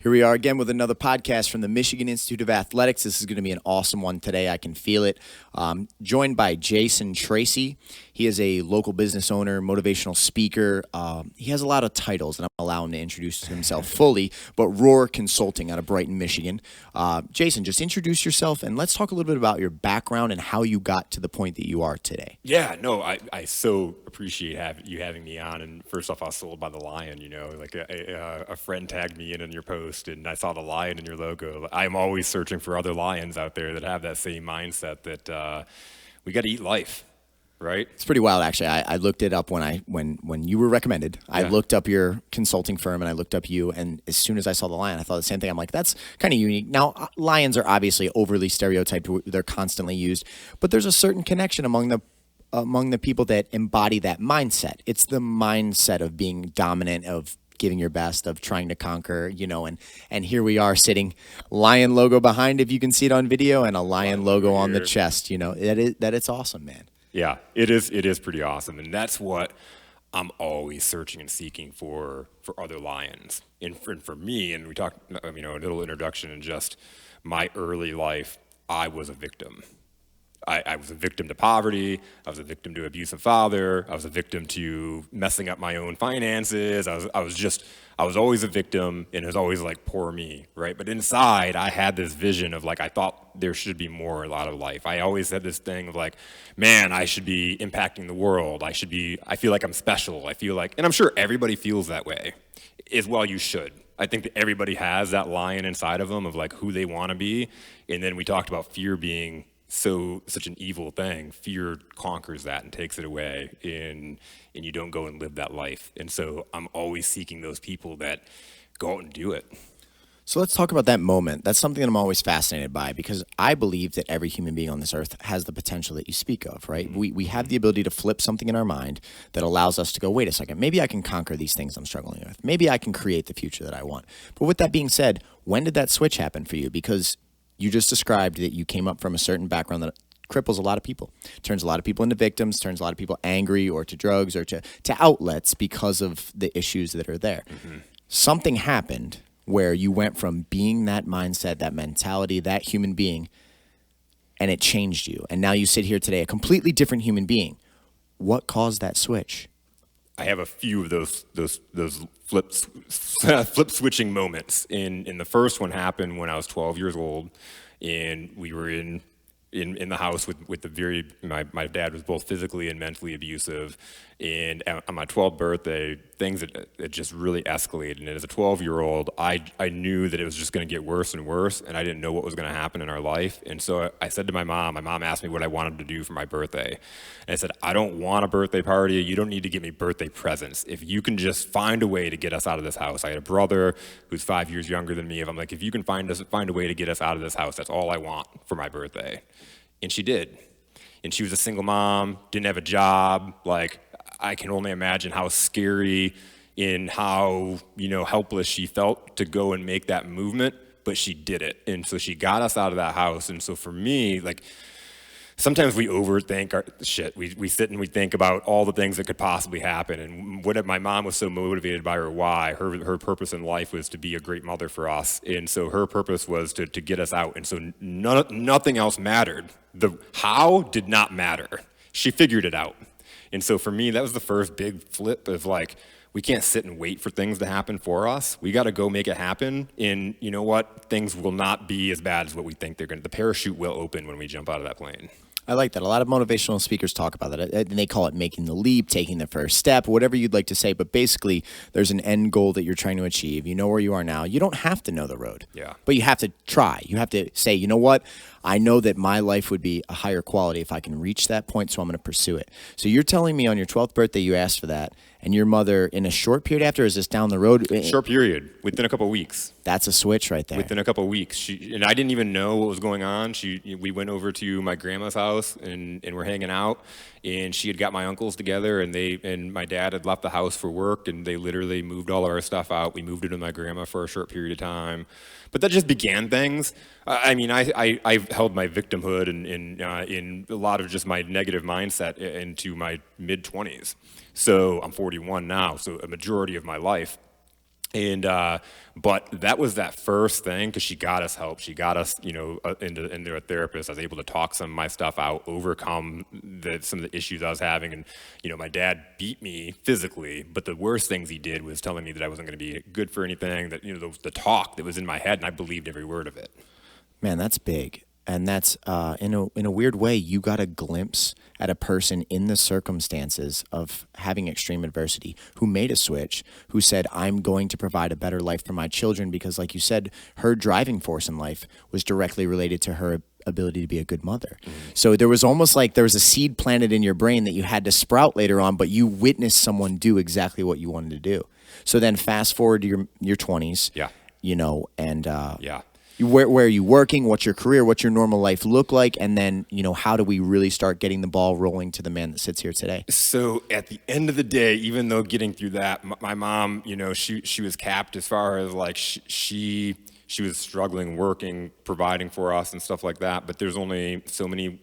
Here we are again with another podcast from the Michigan Institute of Athletics. This is going to be an awesome one today. I can feel it. Joined by Jason Tracey. He is a local business owner, motivational speaker. He has a lot of titles, and I'm going to allow him to introduce himself fully, but Roar Consulting out of Brighton, Michigan. Jason, just introduce yourself, and let's talk a little bit about your background and how you got to the point that you are today. Yeah, no, I so appreciate you having me on. And first off, I was sold by the lion. Like a friend tagged me in your post, and I saw the lion in your logo. I'm always searching for other lions out there that have that same mindset that we got to eat life, right? It's pretty wild, actually. I looked it up when you were recommended. I looked up your consulting firm, and I looked up you, and as soon as I saw the lion, I thought the same thing. I'm like, that's kind of unique. Now, lions are obviously overly stereotyped. They're constantly used, but there's a certain connection among the people that embody that mindset. It's the mindset of being dominant, of giving your best, of trying to conquer, and here we are sitting, lion logo behind, if you can see it on video, and a lion logo on the chest. That it's awesome, man. Yeah, it is pretty awesome. And that's what I'm always searching and seeking for other lions. And for me, and we talked, a little introduction in just my early life, I was a victim. I was a victim to poverty. I was a victim to abusive father. I was a victim to messing up my own finances. I was always a victim, and it was always like, poor me, right? But inside, I had this vision of like, I thought there should be more out of life. I always had this thing of like, man, I should be impacting the world. I feel like I'm special. And I'm sure everybody feels that way as well. You should. I think that everybody has that lion inside of them of like who they want to be. And then we talked about fear being such an evil thing. Fear conquers that and takes it away, and you don't go and live that life. And so I'm always seeking those people that go out and do it. So let's talk about that moment. That's something that I'm always fascinated by, because I believe that every human being on this earth has the potential that you speak of, right? Mm-hmm. We have the ability to flip something in our mind that allows us to go, wait a second, maybe I can conquer these things I'm struggling with. Maybe I can create the future that I want. But with that being said, when did that switch happen for you? Because you just described that you came up from a certain background that cripples a lot of people, turns a lot of people into victims, turns a lot of people angry or to drugs or to outlets because of the issues that are there. Mm-hmm. Something happened where you went from being that mindset, that mentality, that human being, and it changed you. And now you sit here today, a completely different human being. What caused that switch? I have a few of those flip switching moments. And the first one happened when I was 12 years old, and we were in the house with my dad was both physically and mentally abusive. And on my 12th birthday, things it just really escalated. And as a 12-year-old, I knew that it was just going to get worse and worse, and I didn't know what was going to happen in our life. And so I said to my mom asked me what I wanted to do for my birthday. And I said, I don't want a birthday party. You don't need to get me birthday presents. If you can just find a way to get us out of this house. I had a brother who's 5 years younger than me. I'm like, if you can find a way to get us out of this house, that's all I want for my birthday. And she did. And she was a single mom, didn't have a job. Like, I can only imagine how scary and how, helpless she felt to go and make that movement, but she did it. And so she got us out of that house. And so for me, like, sometimes we overthink our shit. We sit and we think about all the things that could possibly happen. And what my mom was so motivated by her why. Her purpose in life was to be a great mother for us. And so her purpose was to get us out. And so nothing else mattered. The how did not matter. She figured it out. And so for me, that was the first big flip of like, we can't sit and wait for things to happen for us. We got to go make it happen. And you know what? Things will not be as bad as what we think they're going to. The parachute will open when we jump out of that plane. I like that. A lot of motivational speakers talk about that, and they call it making the leap, taking the first step, whatever you'd like to say. But basically, there's an end goal that you're trying to achieve. You know where you are now. You don't have to know the road, but you have to try. You have to say, you know what? I know that my life would be a higher quality if I can reach that point, so I'm going to pursue it. So you're telling me on your 12th birthday you asked for that, and your mother, in a short period after, is this down the road? Short period, within a couple of weeks. That's a switch right there. Within a couple of weeks. And I didn't even know what was going on. We went over to my grandma's house, and we're hanging out, and she had got my uncles together, and my dad had left the house for work, and they literally moved all of our stuff out. We moved it to my grandma for a short period of time. But that just began things. I held my victimhood and in a lot of just my negative mindset into my mid-20s. So I'm 41 now, so a majority of my life. And but that was that first thing, because she got us help. She got us, into a therapist. I was able to talk some of my stuff out, overcome some of the issues I was having. And my dad beat me physically, but the worst things he did was telling me that I wasn't going to be good for anything. That the talk that was in my head, and I believed every word of it. Man, that's big. And that's in a weird way, you got a glimpse at a person in the circumstances of having extreme adversity who made a switch, who said, I'm going to provide a better life for my children, because like you said, her driving force in life was directly related to her ability to be a good mother. So there was almost like there was a seed planted in your brain that you had to sprout later on, but you witnessed someone do exactly what you wanted to do. So then fast forward to your 20s, Yeah. And Yeah. where are you working? What's your career? What's your normal life look like? And then, how do we really start getting the ball rolling to the man that sits here today? So at the end of the day, even though getting through that, my mom, she was capped as far as like she was struggling, working, providing for us and stuff like that. But there's only so many.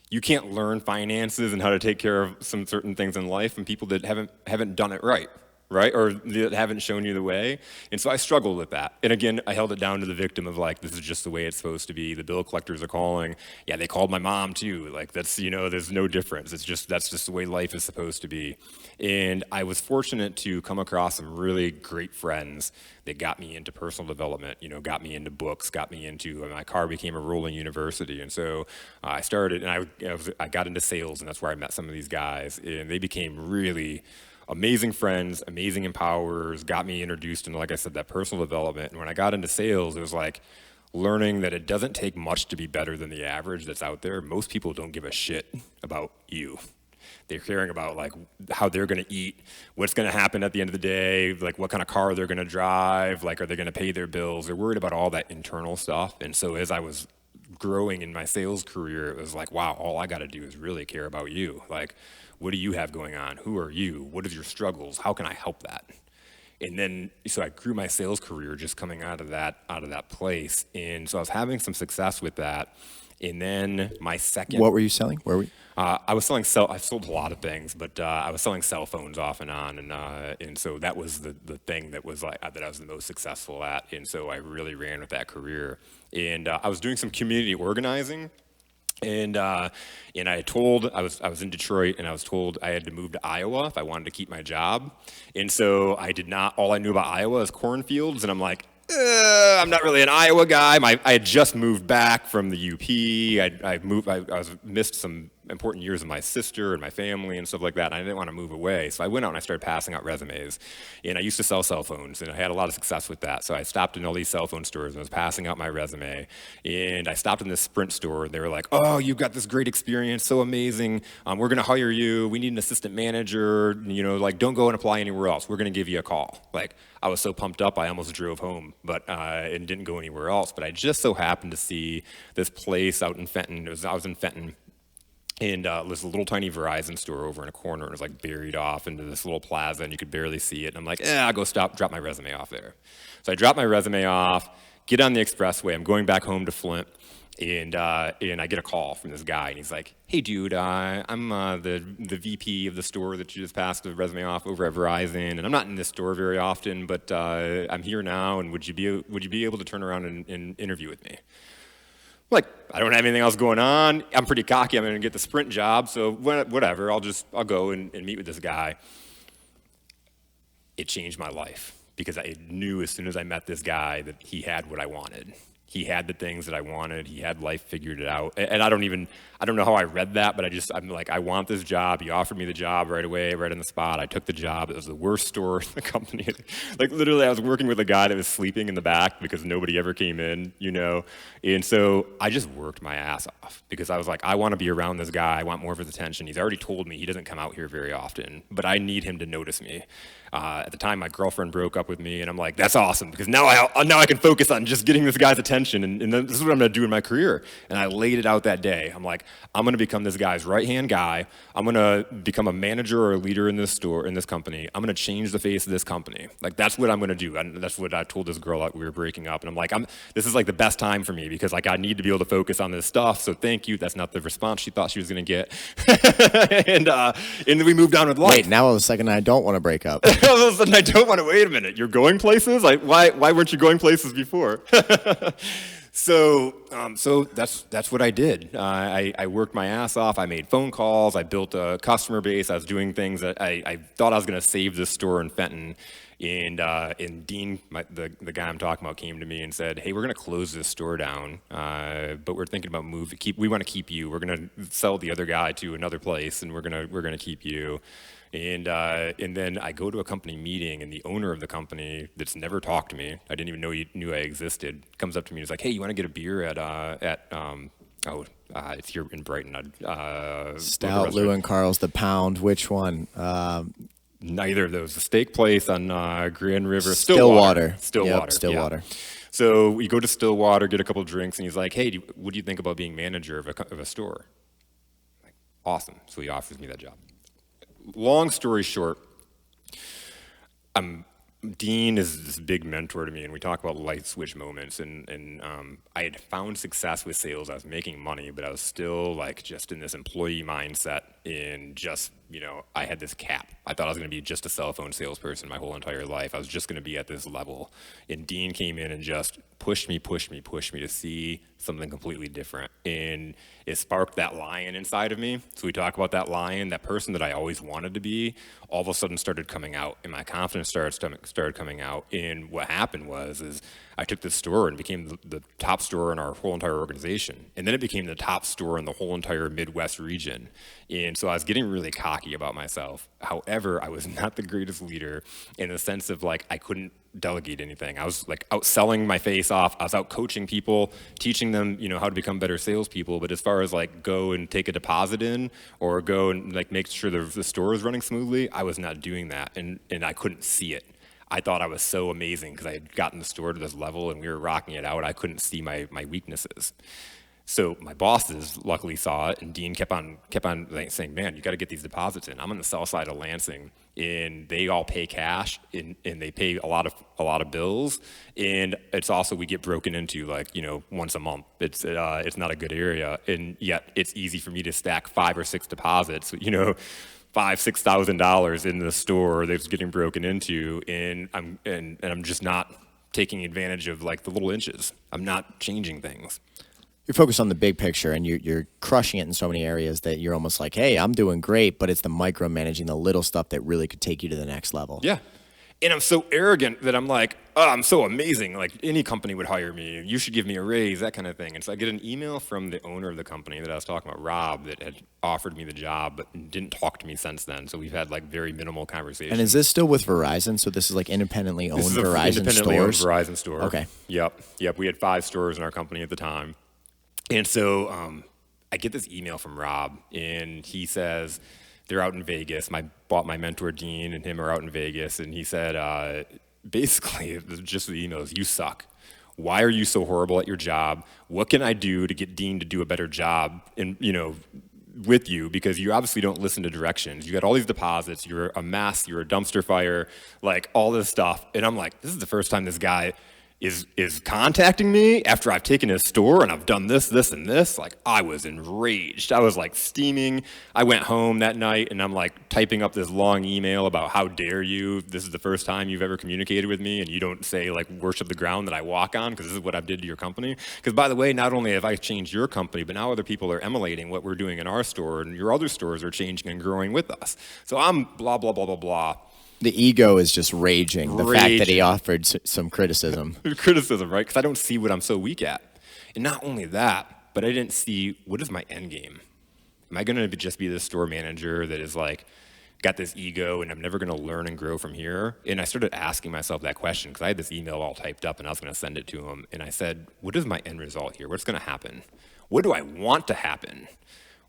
You can't learn finances and how to take care of some certain things in life from people that haven't done it right. Or that haven't shown you the way. And so I struggled with that. And again, I held it down to the victim of like, this is just the way it's supposed to be. The bill collectors are calling. Yeah, they called my mom too. Like that's, there's no difference. That's just the way life is supposed to be. And I was fortunate to come across some really great friends that got me into personal development, got me into books, got me into, my car became a rolling university. And so I started, and I got into sales, and that's where I met some of these guys. And they became really amazing friends, amazing empowerers, got me introduced into, like I said, that personal development. And when I got into sales, it was like learning that it doesn't take much to be better than the average that's out there. Most people don't give a shit about you. They're caring about like how they're going to eat, what's going to happen at the end of the day, like what kind of car they're going to drive, like are they going to pay their bills? They're worried about all that internal stuff. And so as I was growing in my sales career, it was like, wow, all I got to do is really care about you. Like, what do you have going on? Who are you? What are your struggles? How can I help that? And then, so I grew my sales career just coming out of that place. And so I was having some success with that. And then my second. What were you selling? Where were you? I was selling I sold a lot of things, but I was selling cell phones off and on, and so that was the thing that was like that I was the most successful at, and so I really ran with that career. And I was doing some community organizing. And I was in Detroit, and I was told I had to move to Iowa if I wanted to keep my job. And so I did not. All I knew about Iowa is cornfields, and I'm like, I'm not really an Iowa guy. I had just moved back from the UP. I missed some important years of my sister and my family and stuff like that, and I didn't want to move away. So I went out and I started passing out resumes. And I used to sell cell phones, and I had a lot of success with that. So I stopped in all these cell phone stores and I was passing out my resume. And I stopped in this Sprint store, and they were like, oh, you've got this great experience, so amazing. We're going to hire you. We need an assistant manager. Don't go and apply anywhere else. We're going to give you a call. Like, I was so pumped up, I almost drove home, and didn't go anywhere else. But I just so happened to see this place out in Fenton. I was in Fenton. And there's a little tiny Verizon store over in a corner. It was like buried off into this little plaza, and you could barely see it. And I'm like, I'll go drop my resume off there. So I drop my resume off, get on the expressway. I'm going back home to Flint, and I get a call from this guy, and he's like, hey, dude, I'm the VP of the store that you just passed the resume off over at Verizon, and I'm not in this store very often, but I'm here now, and would you be able to turn around and interview with me? Like, I don't have anything else going on. I'm pretty cocky. I'm going to get the Sprint job, so whatever. I'll go and meet with this guy. It changed my life because I knew as soon as I met this guy that he had what I wanted. He had the things that I wanted. He had life figured it out. And I don't know how I read that, but I'm like, I want this job. He offered me the job right away, right on the spot. I took the job. It was the worst store in the company. Like, literally, I was working with a guy that was sleeping in the back because nobody ever came in, And so I just worked my ass off because I was like, I want to be around this guy. I want more of his attention. He's already told me he doesn't come out here very often, but I need him to notice me. At the time, my girlfriend broke up with me, and I'm like, that's awesome because now I can focus on just getting this guy's attention, and this is what I'm going to do in my career. And I laid it out that day. I'm like, I'm going to become this guy's right-hand guy. I'm going to become a manager or a leader in this store, in this company. I'm going to change the face of this company. Like, that's what I'm going to do. And that's what I told this girl that we were breaking up. And I'm like, this is like the best time for me because like I need to be able to focus on this stuff. So thank you. That's not the response she thought she was going to get. And then we moved on with life. Wait, now all of a second I don't want to break up. All of a sudden, I don't want to. Wait a minute, you're going places? Like, why weren't you going places before? So that's what I did. I worked my ass off. I made phone calls. I built a customer base. I was doing things that I thought I was going to save this store in Fenton. And Dean, the guy I'm talking about, came to me and said, "Hey, we're going to close this store down, but we're thinking about moving. We want to keep you. We're going to sell the other guy to another place, and we're gonna keep you." And then I go to a company meeting, and the owner of the company that's never talked to me, I didn't even know he knew I existed, comes up to me and is like, "Hey, you want to get a beer it's here in Brighton. Stout, Lou and Carl's, the Pound. Which one? Neither of those. The steak place on Grand River. Stillwater. Stillwater. Yep, Stillwater. Yeah. So we go to Stillwater, get a couple of drinks, and he's like, "Hey, what do you think about being manager of a store?" I'm like, awesome. So he offers me that job. Long story short, Dean is this big mentor to me, and we talk about light switch moments. And I had found success with sales. I was making money, but I was still like just in this employee mindset. And just, I had this cap. I thought I was going to be just a cell phone salesperson my whole entire life. I was just going to be at this level. And Dean came in and just pushed me to see something completely different. And it sparked that lion inside of me. So we talk about that lion, that person that I always wanted to be, all of a sudden started coming out, and my confidence started coming out. And what happened is I took this store and became the top store in our whole entire organization. And then it became the top store in the whole entire Midwest region. And so I was getting really cocky about myself. However, I was not the greatest leader in the sense of like I couldn't delegate anything. I was like out selling my face off. I was out coaching people, teaching them, how to become better salespeople. But as far as like go and take a deposit in or go and like make sure the store is running smoothly, I was not doing that, and I couldn't see it. I thought I was so amazing because I had gotten the store to this level and we were rocking it out. I couldn't see my weaknesses. So my bosses luckily saw it, and Dean kept on like saying, "Man, you got to get these deposits in." I'm on the south side of Lansing, and they all pay cash, and they pay a lot of bills, and it's also we get broken into like once a month. It's not a good area, and yet it's easy for me to stack 5 or 6 deposits. $5,000-$6,000 in the store that's getting broken into, and I'm just not taking advantage of like the little inches. I'm not changing things. You're focused on the big picture, and you're crushing it in so many areas that you're almost like, hey, I'm doing great, but it's the micromanaging, the little stuff that really could take you to the next level. Yeah. And I'm so arrogant that I'm like, oh, I'm so amazing. Like any company would hire me. You should give me a raise, that kind of thing. And so I get an email from the owner of the company that I was talking about, Rob, that had offered me the job, but didn't talk to me since then. So we've had like very minimal conversations. And is this still with Verizon? So this is like independently owned Verizon independently stores? Owned Verizon store. Okay. Yep. We had 5 stores in our company at the time. And so I get this email from Rob, and he says they're out in Vegas. My mentor Dean and him are out in Vegas, and he said basically just the email is, "You suck. Why are you so horrible at your job? What can I do to get Dean to do a better job with you, because you obviously don't listen to directions. You got all these deposits. You're a mess. You're a dumpster fire. Like all this stuff." And I'm like, this is the first time this guy is contacting me after I've taken his store and I've done this, and this. Like I was enraged. I was like steaming. I went home that night and I'm like typing up this long email about how dare you. This is the first time you've ever communicated with me, and you don't say like worship the ground that I walk on, because this is what I did to your company. Because by the way, not only have I changed your company, but now other people are emulating what we're doing in our store, and your other stores are changing and growing with us. So I'm blah, blah, blah, blah, blah. The ego is just raging. The fact that he offered some criticism. Criticism, right? Because I don't see what I'm so weak at. And not only that, but I didn't see what is my end game. Am I going to just be this store manager that is like, got this ego and I'm never going to learn and grow from here? And I started asking myself that question because I had this email all typed up and I was going to send it to him. And I said, what is my end result here? What's going to happen? What do I want to happen?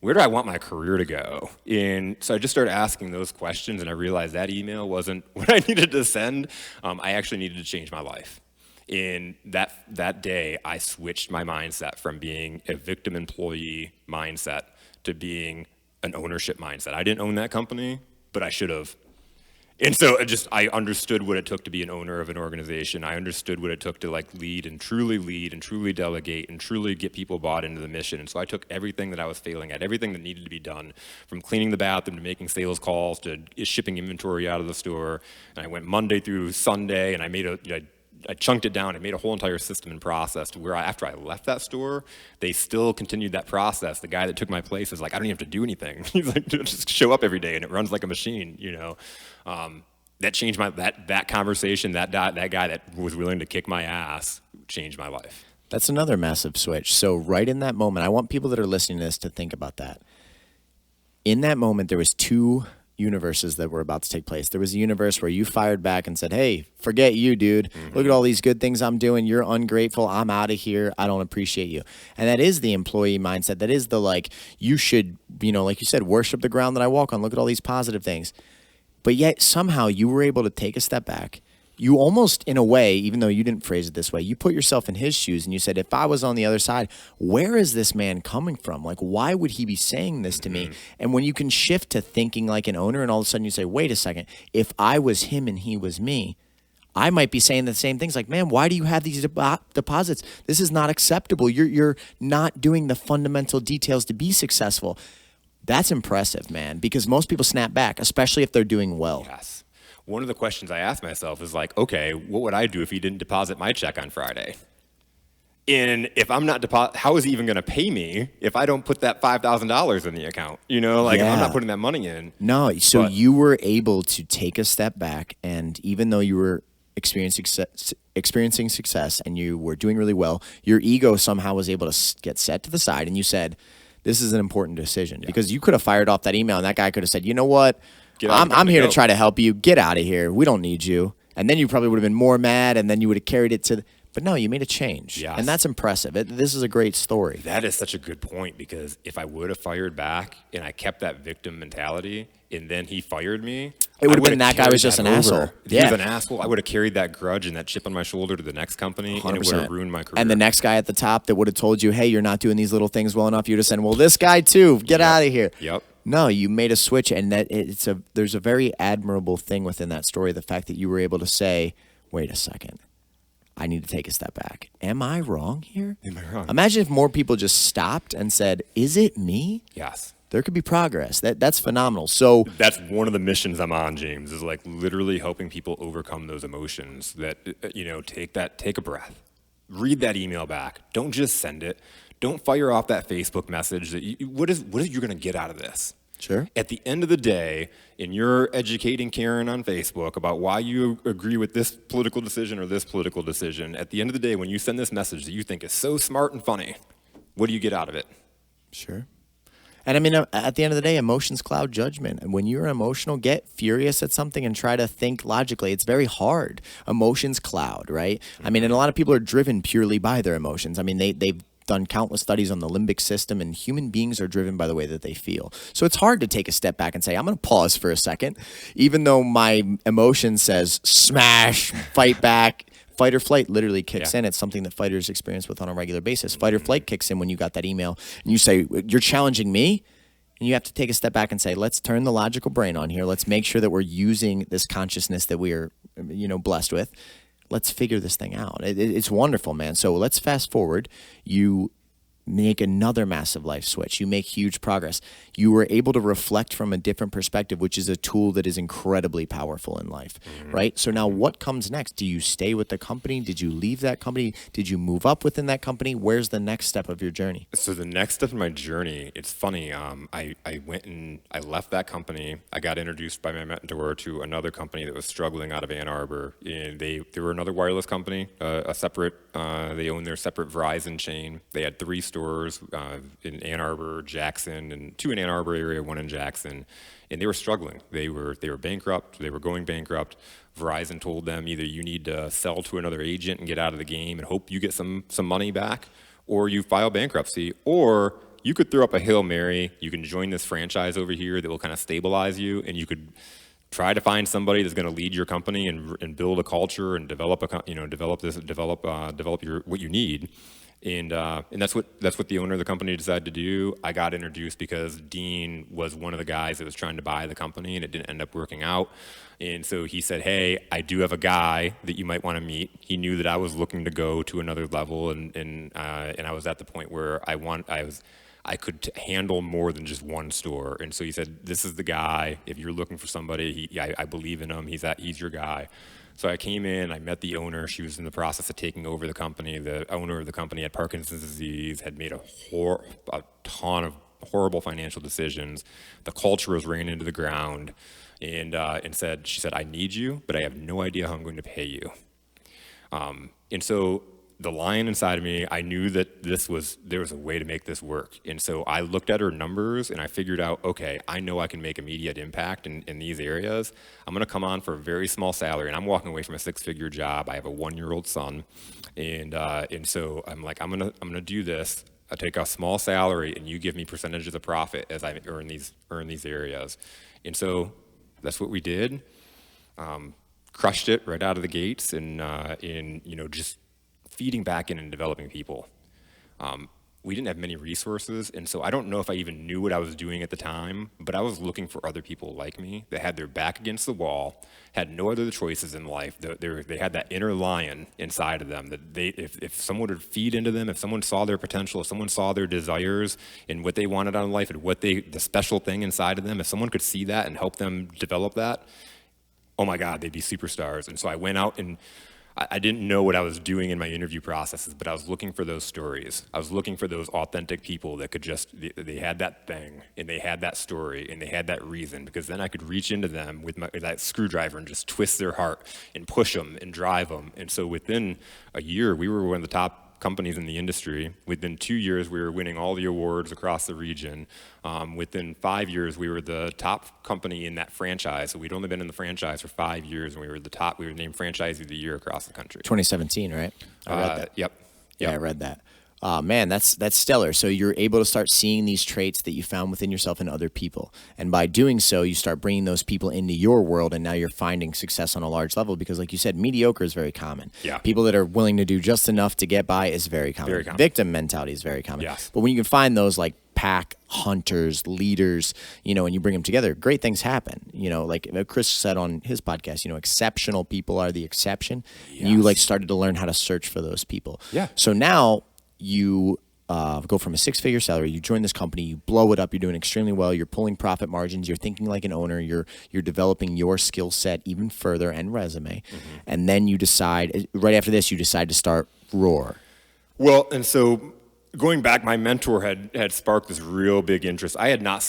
Where do I want my career to go? And so I just started asking those questions, and I realized that email wasn't what I needed to send. I actually needed to change my life. And that day, I switched my mindset from being a victim employee mindset to being an ownership mindset. I didn't own that company, but I should have. And so I understood what it took to be an owner of an organization. I understood what it took to like lead and truly delegate and truly get people bought into the mission. And so I took everything that I was failing at, everything that needed to be done, from cleaning the bathroom to making sales calls to shipping inventory out of the store. And I went Monday through Sunday, and I chunked it down and made a whole entire system and process to where after I left that store, they still continued that process. The guy that took my place was like, I don't even have to do anything. He's like, just show up every day and it runs like a machine, you know. That changed that conversation. That guy that was willing to kick my ass changed my life. That's another massive switch. So right in that moment, I want people that are listening to this to think about that. In that moment, there was two universes that were about to take place. There was a universe where you fired back and said, hey, forget you, dude. Look at all these good things I'm doing. You're ungrateful. I'm out of here. I don't appreciate you. And that is the employee mindset. That is the, like, you should, you know, like you said, worship the ground that I walk on. Look at all these positive things. But yet somehow you were able to take a step back. You almost, in a way, even though you didn't phrase it this way, you put yourself in his shoes and you said, if I was on the other side, where is this man coming from? Like, why would he be saying this to me? And when you can shift to thinking like an owner and all of a sudden you say, wait a second, if I was him and he was me, I might be saying the same things like, man, why do you have these deposits? This is not acceptable. You're not doing the fundamental details to be successful. That's impressive, man, because most people snap back, especially if they're doing well. Yes. One of the questions I asked myself is like, okay, what would I do if he didn't deposit my check on Friday? And if I'm not how is he even going to pay me if I don't put that $5,000 in the account? You know, like if I'm not putting that money in. No, so you were able to take a step back, and even though you were experiencing success and you were doing really well, your ego somehow was able to get set to the side, and you said, this is an important decision. Because you could have fired off that email and that guy could have said, you know what, I'm here to try to help you. Get out of here. We don't need you. And then you probably would have been more mad, and then you would have carried it to but no, you made a change. Yes. And that's impressive. This is a great story. That is such a good point, because if I would have fired back and I kept that victim mentality and then he fired me, it would have been that guy was just an asshole. If he was an asshole, I would have carried that grudge and that chip on my shoulder to the next company, 100%. And it would have ruined my career. And the next guy at the top that would have told you, hey, you're not doing these little things well enough, you'd have said, well, this guy too, get out of here. Yep. No, you made a switch, and that there's a very admirable thing within that story, the fact that you were able to say, wait a second, I need to take a step back. Am I wrong here? Am I wrong? Imagine if more people just stopped and said, is it me? Yes. There could be progress. That's phenomenal. So that's one of the missions I'm on, James, is like literally helping people overcome those emotions that, you know, take a breath, read that email back. Don't just send it. Don't fire off that Facebook message. What is you going to get out of this? Sure. At the end of the day, and you're educating Karen on Facebook about why you agree with this political decision or this political decision, at the end of the day, when you send this message that you think is so smart and funny, what do you get out of it? Sure. And I mean, at the end of the day, emotions cloud judgment. And when you're emotional, get furious at something and try to think logically. It's very hard. Emotions cloud, right? I mean, and a lot of people are driven purely by their emotions. I mean, they've done countless studies on the limbic system, and human beings are driven by the way that they feel. So it's hard to take a step back and say, I'm going to pause for a second, even though my emotion says smash, fight back. Fight or flight literally kicks in. It's something that fighters experience with on a regular basis. Fight or flight kicks in when you got that email and you say, you're challenging me? And you have to take a step back and say, let's turn the logical brain on here. Let's make sure that we're using this consciousness that we are, blessed with. Let's figure this thing out. It's wonderful, man. So let's fast forward. You make another massive life switch. You make huge progress. You were able to reflect from a different perspective, which is a tool that is incredibly powerful in life, right? So now what comes next? Do you stay with the company? Did you leave that company? Did you move up within that company? Where's the next step of your journey? So the next step in my journey, it's funny. I went and I left that company. I got introduced by my mentor to another company that was struggling out of Ann Arbor. And they were another wireless company, a separate, they owned their separate Verizon chain. They had 3 stores in Ann Arbor, Jackson, and 2 in Ann Arbor area, 1 in Jackson, and they were struggling. They were bankrupt. They were going bankrupt. Verizon told them either you need to sell to another agent and get out of the game and hope you get some money back, or you file bankruptcy, or you could throw up a Hail Mary. You can join this franchise over here that will kind of stabilize you, and you could try to find somebody that's going to lead your company and build a culture and develop your what you need. And that's what the owner of the company decided to do. I got introduced because Dean was one of the guys that was trying to buy the company, and it didn't end up working out. And so he said, "Hey, I do have a guy that you might want to meet." He knew that I was looking to go to another level, and I was at the point where I could handle more than just one store. And so he said, "This is the guy. If you're looking for somebody, I believe in him. He's your guy." So I came in, I met the owner. She was in the process of taking over the company. The owner of the company had Parkinson's disease, had made a ton of horrible financial decisions. The culture was ran into the ground, and she said, "I need you, but I have no idea how I'm going to pay you." And so the lion inside of me, I knew that there was a way to make this work. And so I looked at her numbers and I figured out, okay, I know I can make immediate impact in these areas. I'm going to come on for a very small salary, and I'm walking away from a 6-figure job. I have a 1-year-old son. And so I'm like, I'm going to do this. I take a small salary and you give me percentages of profit as I earn these areas. And so that's what we did. Crushed it right out of the gates, and just feeding back in and developing people. We didn't have many resources, and so I don't know if I even knew what I was doing at the time, but I was looking for other people like me that had their back against the wall, had no other choices in life. They had that inner lion inside of them that if someone would feed into them, if someone saw their potential, if someone saw their desires and what they wanted out of life and the special thing inside of them, if someone could see that and help them develop that, oh my God, they'd be superstars. And so I went out, and I didn't know what I was doing in my interview processes, but I was looking for those stories. I was looking for those authentic people that could they had that thing, and they had that story, and they had that reason, because then I could reach into them with that screwdriver and just twist their heart and push them and drive them. And so within a year, we were one of the top companies in the industry. Within 2 years, we were winning all the awards across the region. Within 5 years, we were the top company in that franchise. So we'd only been in the franchise for 5 years, and we were named Franchisee of the Year across the country. 2017, right? I read that. Yep. Yeah, I read that. Man, that's stellar. So you're able to start seeing these traits that you found within yourself in other people. And by doing so, you start bringing those people into your world, and now you're finding success on a large level because, like you said, mediocre is very common. Yeah. People that are willing to do just enough to get by is very common. Very common. Victim mentality is very common. Yes. But when you can find those like pack hunters, leaders, and you bring them together, great things happen. Like Chris said on his podcast, exceptional people are the exception. Yes. And you started to learn how to search for those people. Yeah. So now you go from a 6-figure salary, you join this company, you blow it up, you're doing extremely well, you're pulling profit margins, you're thinking like an owner, you're developing your skill set even further and resume. Mm-hmm. And then you decide, right after this, you decide to start Roar. Well, and so going back, my mentor had sparked this real big interest. I did not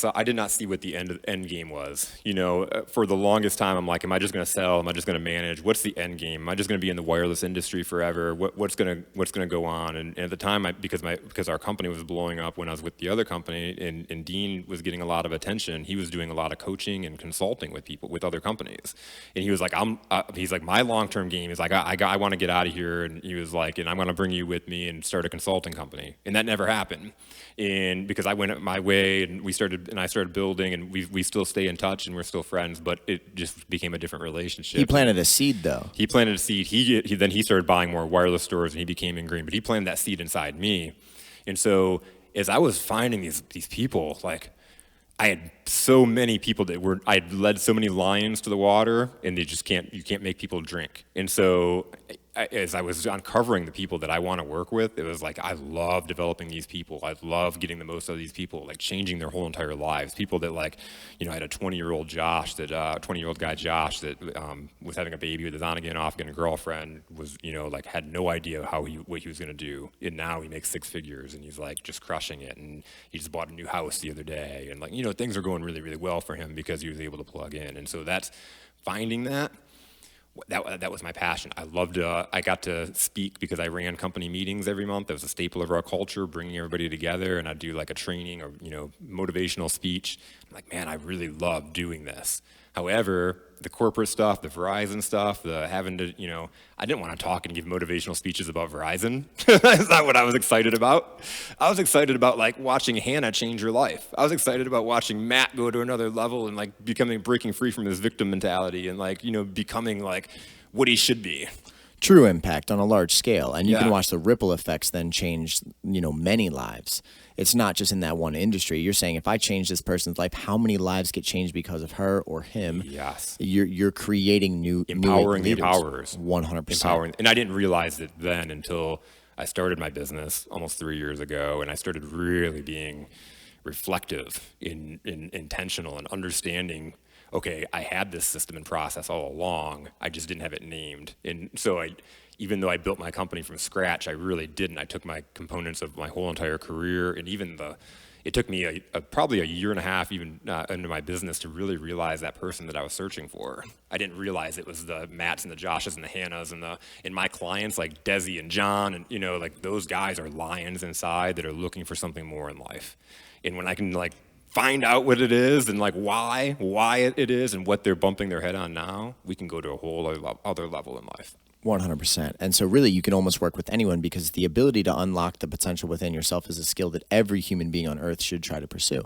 see what the end game was. For the longest time, I'm like, am I just going to sell? Am I just going to manage? What's the end game? Am I just going to be in the wireless industry forever? What's going to go on? And at the time, because our company was blowing up when I was with the other company, and Dean was getting a lot of attention. He was doing a lot of coaching and consulting with other companies. And he was like, he's like, my long-term game is like, I want to get out of here. And he was like, and I'm going to bring you with me and start a consulting company. And that never happened. And because I went my way, and I started building, and we still stay in touch, and we're still friends, but it just became a different relationship. He planted a seed, though. He planted a seed. Then he started buying more wireless stores, and he became ingrained, but he planted that seed inside me. And so as I was finding these people, like, I had so many people I had led so many lions to the water, and you can't make people drink. And so as I was uncovering the people that I want to work with, it was like, I love developing these people. I love getting the most out of these people, like changing their whole entire lives. People that I had a 20-year-old guy, Josh, that was having a baby with his on-again, off-again girlfriend, was, had no idea what he was going to do. And now he makes 6 figures, and he's just crushing it. And he just bought a new house the other day. And things are going really, really well for him because he was able to plug in. And so that's finding that was my passion. I got to speak because I ran company meetings every month. That was a staple of our culture, bringing everybody together, and I'd do like a training or, motivational speech. I'm like, man, I really love doing this. However, the corporate stuff, the Verizon stuff, the having to, I didn't want to talk and give motivational speeches about Verizon. That's not what I was excited about. I was excited about watching Hannah change her life. I was excited about watching Matt go to another level and breaking free from his victim mentality and becoming what he should be. true impact on a large scale. And you can Yeah. watch the ripple effects then change, many lives. It's not just in that one industry. You're saying if I change this person's life, how many lives get changed because of her or him? Yes. You're creating new Empowering the leaders. empowerers. 100%. Empowering. And I didn't realize it then until I started my business almost 3 years ago, and I started really being reflective, intentional, and understanding. Okay, I had this system and process all along. I just didn't have it named. And so even though I built my company from scratch, I really didn't. I took my components of my whole entire career, and even it took me probably a year and a half even into my business to really realize that person that I was searching for. I didn't realize it was the Matts and the Joshes and the Hannahs and my clients like Desi and John, and like those guys are lions inside that are looking for something more in life. And when I can find out what it is and why it is and what they're bumping their head on now, we can go to a whole other level in life. 100%. And so really you can almost work with anyone, because the ability to unlock the potential within yourself is a skill that every human being on earth should try to pursue.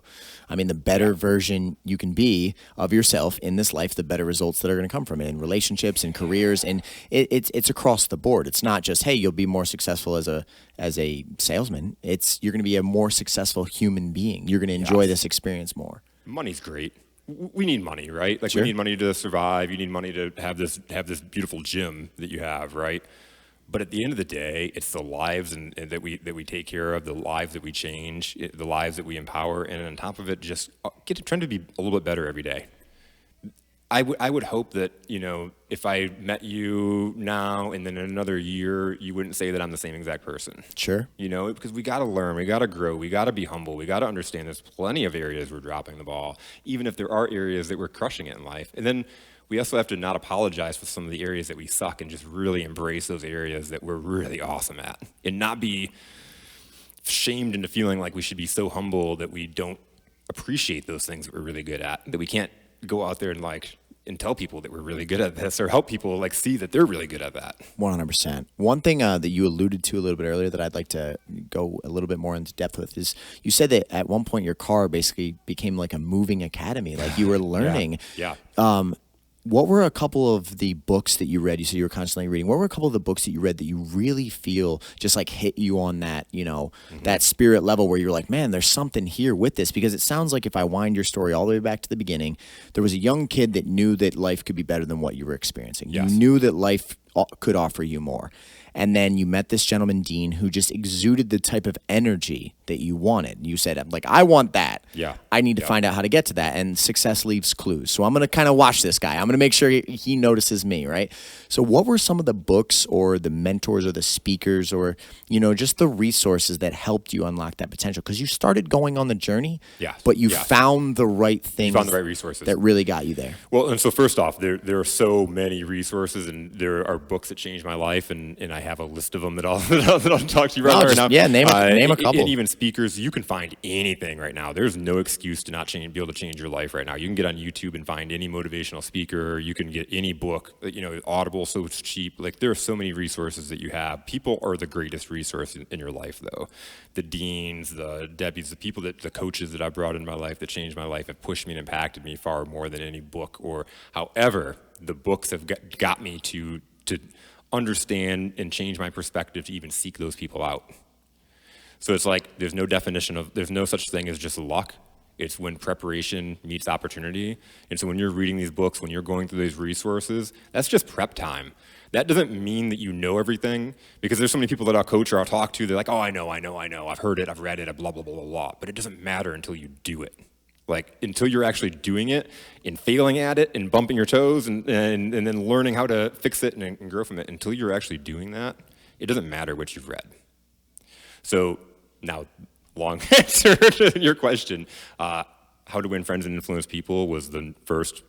I mean, the better version you can be of yourself in this life, the better results that are going to come from it in relationships and careers. And it's across the board. It's not just, hey, you'll be more successful as a salesman. You're going to be a more successful human being. You're going to enjoy this experience more. Money's great. We need money, right? Sure. We need money to survive. You need money to have this beautiful gym that you have, right? But at the end of the day, it's the lives and that we take care of, the lives that we change, the lives that we empower, and on top of it, just trying to be a little bit better every day. I would hope that, if I met you now and then in another year, you wouldn't say that I'm the same exact person. Sure. Because we got to learn, we got to grow, we got to be humble, we got to understand there's plenty of areas we're dropping the ball, even if there are areas that we're crushing it in life. And then we also have to not apologize for some of the areas that we suck and just really embrace those areas that we're really awesome at, and not be shamed into feeling like we should be so humble that we don't appreciate those things that we're really good at, that we can't go out there and tell people that we're really good at this, or help people see that they're really good at that. 100%. One thing that you alluded to a little bit earlier that I'd like to go a little bit more into depth with is you said that at one point your car basically became like a moving academy, like you were learning. Yeah. What were a couple of the books that you read? You said you were constantly reading. What were a couple of the books that you read that you really feel just hit you on that, that spirit level where you're like, man, there's something here with this? Because it sounds like, if I wind your story all the way back to the beginning, there was a young kid that knew that life could be better than what you were experiencing. Yes. You knew that life could offer you more. And then you met this gentleman, Dean, who just exuded the type of energy that you wanted. You said, I want that. Yeah. I need to find out how to get to that. And success leaves clues. So I'm going to kind of watch this guy. I'm going to make sure he notices me, right? So what were some of the books or the mentors or the speakers or, just the resources that helped you unlock that potential? Because you started going on the journey, but you found the right things. You found the right resources that really got you there. Well, and so first off, there are so many resources, and there are books that changed my life, and I have a list of them that I'll talk to you right now. Yeah, name a couple. And even speakers, you can find anything right now. There's no excuse to not be able to change your life right now. You can get on YouTube and find any motivational speaker. You can get any book. Audible, so it's cheap. There are so many resources that you have. People are the greatest resource in your life, though. The deans, the Debbies, the coaches that I brought in my life that changed my life have pushed me and impacted me far more than any book. Or, however, the books have got me to understand and change my perspective to even seek those people out. So it's there's no such thing as just luck. It's when preparation meets opportunity. And so when you're reading these books, when you're going through these resources, that's just prep time. That doesn't mean that you know everything, because there's so many people that I'll coach or I'll talk to, they're like, oh, I know, I've heard it, I've read it, blah, blah, blah, blah, blah. But it doesn't matter until you do it. Until you're actually doing it and failing at it and bumping your toes and then learning how to fix it and grow from it, until you're actually doing that, it doesn't matter what you've read. So now, long answer to your question, How to Win Friends and Influence People was the first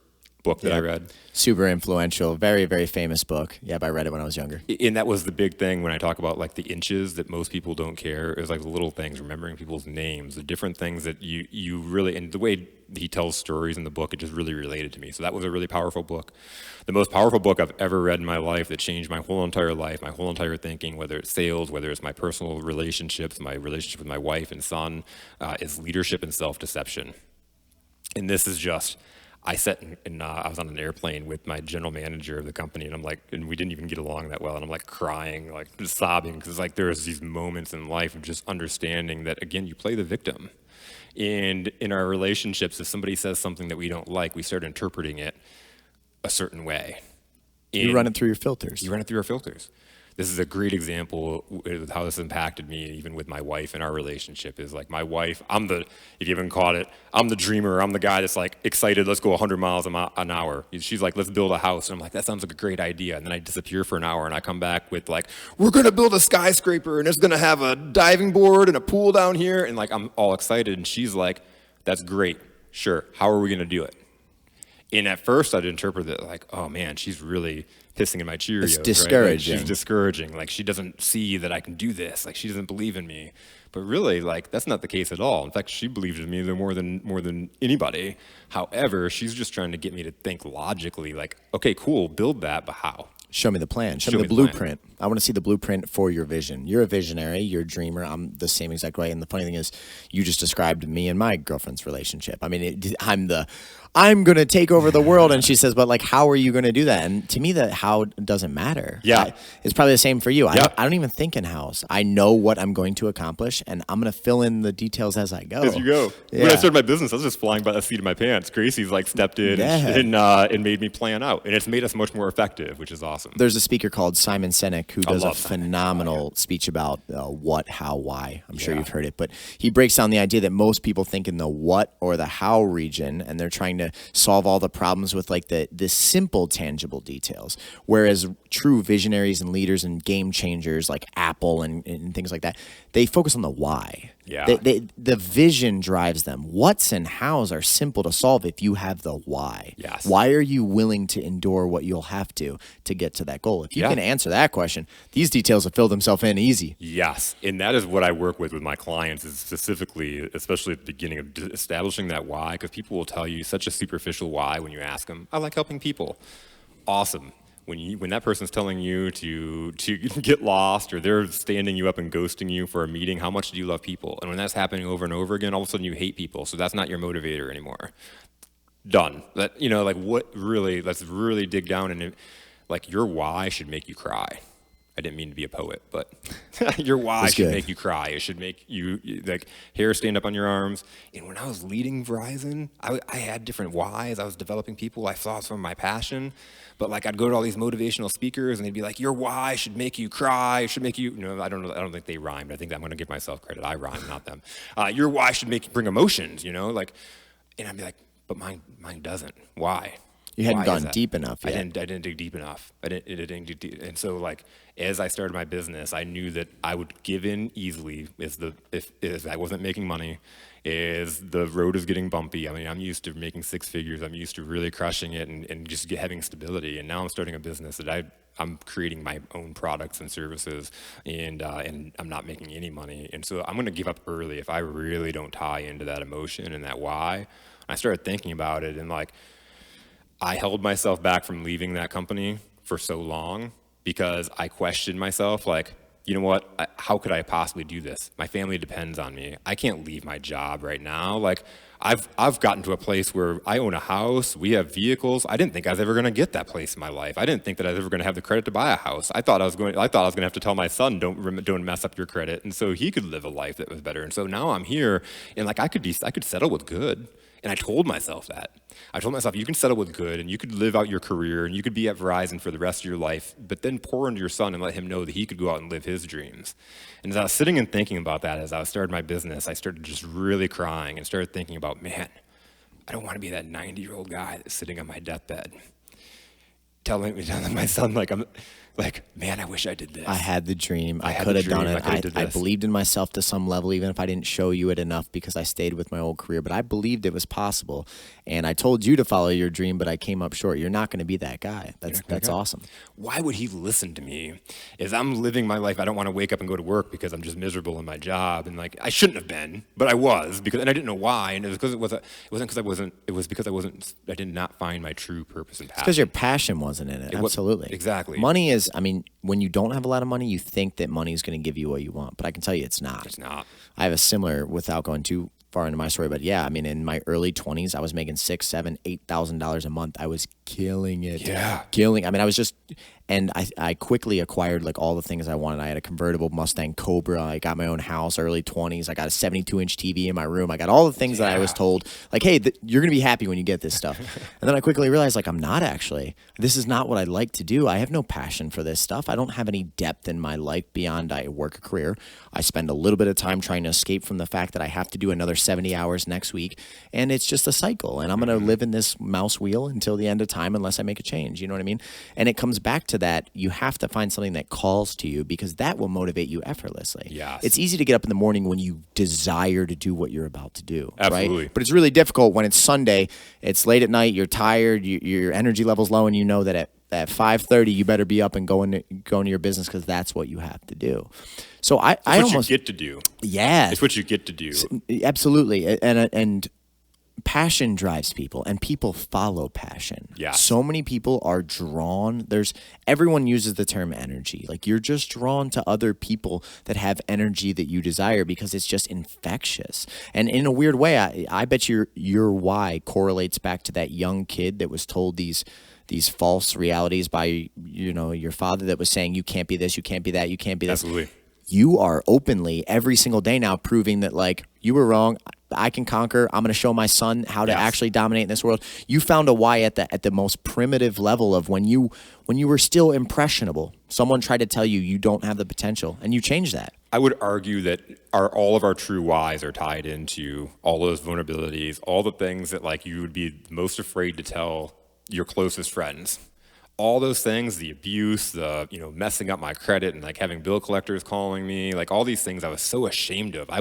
book that I read. Super influential, very, very famous book. Yeah, I read it when I was younger. And that was the big thing when I talk about the inches that most people don't care. It was the little things, remembering people's names, the different things that you really, and the way he tells stories in the book, it just really related to me. So that was a really powerful book. The most powerful book I've ever read in my life that changed my whole entire life, my whole entire thinking, whether it's sales, whether it's my personal relationships, my relationship with my wife and son, is Leadership and Self-Deception. And this is just, I I was on an airplane with my general manager of the company, and and we didn't even get along that well, and I'm like crying, like just sobbing, because like there's these moments in life of just understanding that, again, you play the victim. And in our relationships, if somebody says something that we don't like, we start interpreting it a certain way. You run it through your filters. You run it through our filters. This is a great example of how this impacted me, even with my wife and our relationship. Is like my wife, if you haven't caught it, I'm the dreamer. I'm the guy that's like excited, let's go 100 miles an hour. She's like, let's build a house. And I'm like, that sounds like a great idea. And then I disappear for an hour and I come back with like, we're going to build a skyscraper and it's going to have a diving board and a pool down here. And like, I'm all excited. And she's like, that's great. Sure. How are we going to do it? And at first I'd interpret it like, oh man, she's really pissing in my Cheerios. It's discouraging. Right? Like, she's discouraging. Like she doesn't see that I can do this. Like she doesn't believe in me. But really, like that's not the case at all. In fact, she believes in me more than anybody. However, she's just trying to get me to think logically. Like, okay, cool, build that, but how? Show me the plan. Show me the blueprint. I want to see the blueprint for your vision. You're a visionary. You're a dreamer. I'm the same exact way. And the funny thing is, you just described me and my girlfriend's relationship. I mean, I'm going to take over the world. And she says, but like, how are you going to do that? And to me, that how doesn't matter. Yeah. It's probably the same for you. Yep. I don't even think in house. I know what I'm going to accomplish, and I'm going to fill in the details as I go. As you go. Yeah. When I started my business, I was just flying by the seat of my pants. Gracie's like stepped in and made me plan out. And it's made us much more effective, which is awesome. There's a speaker called Simon Sinek who does a phenomenal speech about what, how, why. I'm sure you've heard it. But he breaks down the idea that most people think in the what or the how region, and they're trying to solve all the problems with like the simple, tangible details. Whereas true visionaries and leaders and game changers like Apple and things like that, they focus on the why. Yeah. The vision drives them. What's and hows are simple to solve if you have the why. Yes. Why are you willing to endure what you'll have to get to that goal? If you can answer that question, these details will fill themselves in easy. Yes. And that is what I work with my clients, is specifically, especially at the beginning of establishing that why, because people will tell you such a superficial why when you ask them, I like helping people. Awesome. When that person's telling you to get lost, or they're standing you up and ghosting you for a meeting, how much do you love people? And when that's happening over and over again, all of a sudden you hate people. So that's not your motivator anymore. Done. That, like let's really dig down, and like your why should make you cry. I didn't mean to be a poet, but your why should make you cry. It should make you like hair stand up on your arms. And when I was leading Verizon, I had different whys. I was developing people. I saw some of my passion, but like I'd go to all these motivational speakers and they'd be like, your why should make you cry. It should make you, I don't know. I don't think they rhymed. I think I'm going to give myself credit. I rhyme, not them. Your why should bring emotions, and I'd be like, but mine doesn't. Why? You hadn't gone deep enough yet. I didn't dig deep enough. I didn't dig deep. And so like, as I started my business, I knew that I would give in easily if I wasn't making money, is the road is getting bumpy. I mean, I'm used to making six figures. I'm used to really crushing it and just having stability. And now I'm starting a business that I'm creating my own products and services, and I'm not making any money. And so I'm going to give up early if I really don't tie into that emotion and that why. I started thinking about it, and like, I held myself back from leaving that company for so long because I questioned myself, like, you know what, how could I possibly do this? My family depends on me. I can't leave my job right now. Like, I've gotten to a place where I own a house, we have vehicles. I didn't think I was ever going to get that place in my life. I didn't think that I was ever going to have the credit to buy a house. I thought I was going to have to tell my son, don't mess up your credit, and so he could live a life that was better. And so now I'm here, and like I could settle with good. And I told myself that. I told myself, you can settle with good, and you could live out your career, and you could be at Verizon for the rest of your life, but then pour into your son and let him know that he could go out and live his dreams. And as I was sitting and thinking about that, as I started my business, I started just really crying and started thinking about, man, I don't want to be that 90-year-old guy that's sitting on my deathbed, telling my son, like, man, I wish I did this. I had the dream. I could have done it. I believed in myself to some level, even if I didn't show you it enough because I stayed with my old career. But I believed it was possible. And I told you to follow your dream, but I came up short. You're not going to be that guy. That's awesome. Why would he listen to me? As I'm living my life, I don't want to wake up and go to work because I'm just miserable in my job. And like, I shouldn't have been, but I was, and I didn't know why. And it was because I did not find my true purpose and passion. It's because your passion wasn't in it. Absolutely. Exactly. Money is, when you don't have a lot of money, you think that money is going to give you what you want. But I can tell you it's not. It's not. I have a similar, without going too far into my story, but yeah, I mean, in my early 20s, I was making $6,000, $7,000, $8,000 a month. I was killing it. Yeah. Killing. I mean, I was just, and I quickly acquired like all the things I wanted. I had a convertible Mustang Cobra. I got my own house, early 20s. I got a 72-inch TV in my room. I got all the things that I was told, like, hey, you're going to be happy when you get this stuff. And then I quickly realized, like, I'm not actually. This is not what I like to do. I have no passion for this stuff. I don't have any depth in my life beyond I work a career. I spend a little bit of time trying to escape from the fact that I have to do another 70 hours next week. And it's just a cycle. And I'm going to live in this mouse wheel until the end of time unless I make a change. You know what I mean? And it comes back to that. You have to find something that calls to you because that will motivate you effortlessly. Yes. It's easy to get up in the morning when you desire to do what you're about to do. Absolutely. Right? But it's really difficult when it's Sunday, it's late at night, you're tired, your energy level's low, and you know that at 5:30 you better be up and going to your business because that's what you have to do. So I almost you get to do. Yeah. It's what you get to do. Absolutely. And passion drives people and people follow passion. Yeah. So many people are drawn. Everyone uses the term energy. Like you're just drawn to other people that have energy that you desire because it's just infectious. And in a weird way, I bet your why correlates back to that young kid that was told these false realities by, your father that was saying, you can't be this, you can't be that, you can't be this. Absolutely. You are openly every single day now proving that like you were wrong. I can conquer. I'm going to show my son how to actually dominate in this world. You found a why at the most primitive level of when you were still impressionable. Someone tried to tell you you don't have the potential, and you changed that. I would argue that all of our true whys are tied into all those vulnerabilities, all the things that like you would be most afraid to tell your closest friends. All those things, the abuse, the messing up my credit and like having bill collectors calling me, like all these things I was so ashamed of. I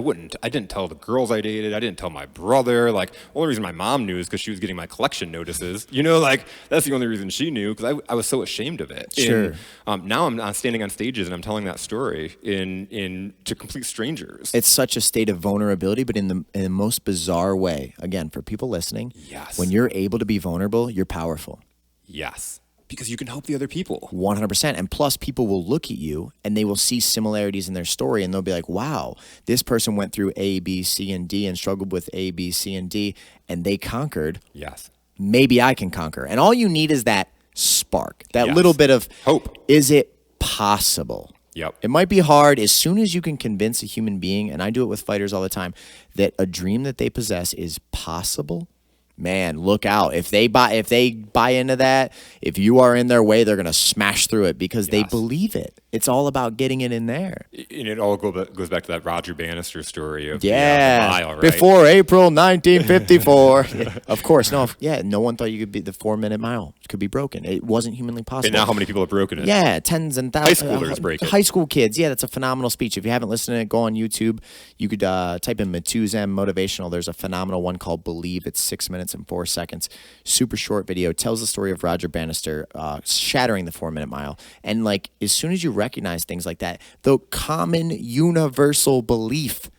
didn't tell the girls I dated. I didn't tell my brother. Like the only reason my mom knew is because she was getting my collection notices. Like that's the only reason she knew because I was so ashamed of it. Sure. And, now I'm standing on stages and I'm telling that story to complete strangers. It's such a state of vulnerability, but in the most bizarre way. Again, for people listening, Yes. When you're able to be vulnerable, you're powerful. Yes. Because you can help the other people. 100%. And plus, people will look at you and they will see similarities in their story and they'll be like, wow, this person went through A, B, C, and D and struggled with A, B, C, and D, and they conquered. Yes. Maybe I can conquer. And all you need is that spark, that Yes. little bit of hope. Is it possible? Yep. It might be hard. As soon as you can convince a human being, and I do it with fighters all the time, that a dream that they possess is possible, man, look out. If they buy into that, if you are in their way, they're going to smash through it because they believe it. It's all about getting it in there. And it all goes back to that Roger Bannister story of the mile, right? Before April 1954. Of course. No one thought you could be the 4-minute mile could be broken. It wasn't humanly possible. And now how many people have broken it? Yeah, tens and thousands. High schoolers break it. High school kids. Yeah, that's a phenomenal speech. If you haven't listened to it, go on YouTube. You could type in Metuzem Motivational. There's a phenomenal one called Believe. It's 6 minutes and 4 seconds. Super short video. It tells the story of Roger Bannister shattering the 4-minute mile. And like as soon as you recognize things like that, the common universal belief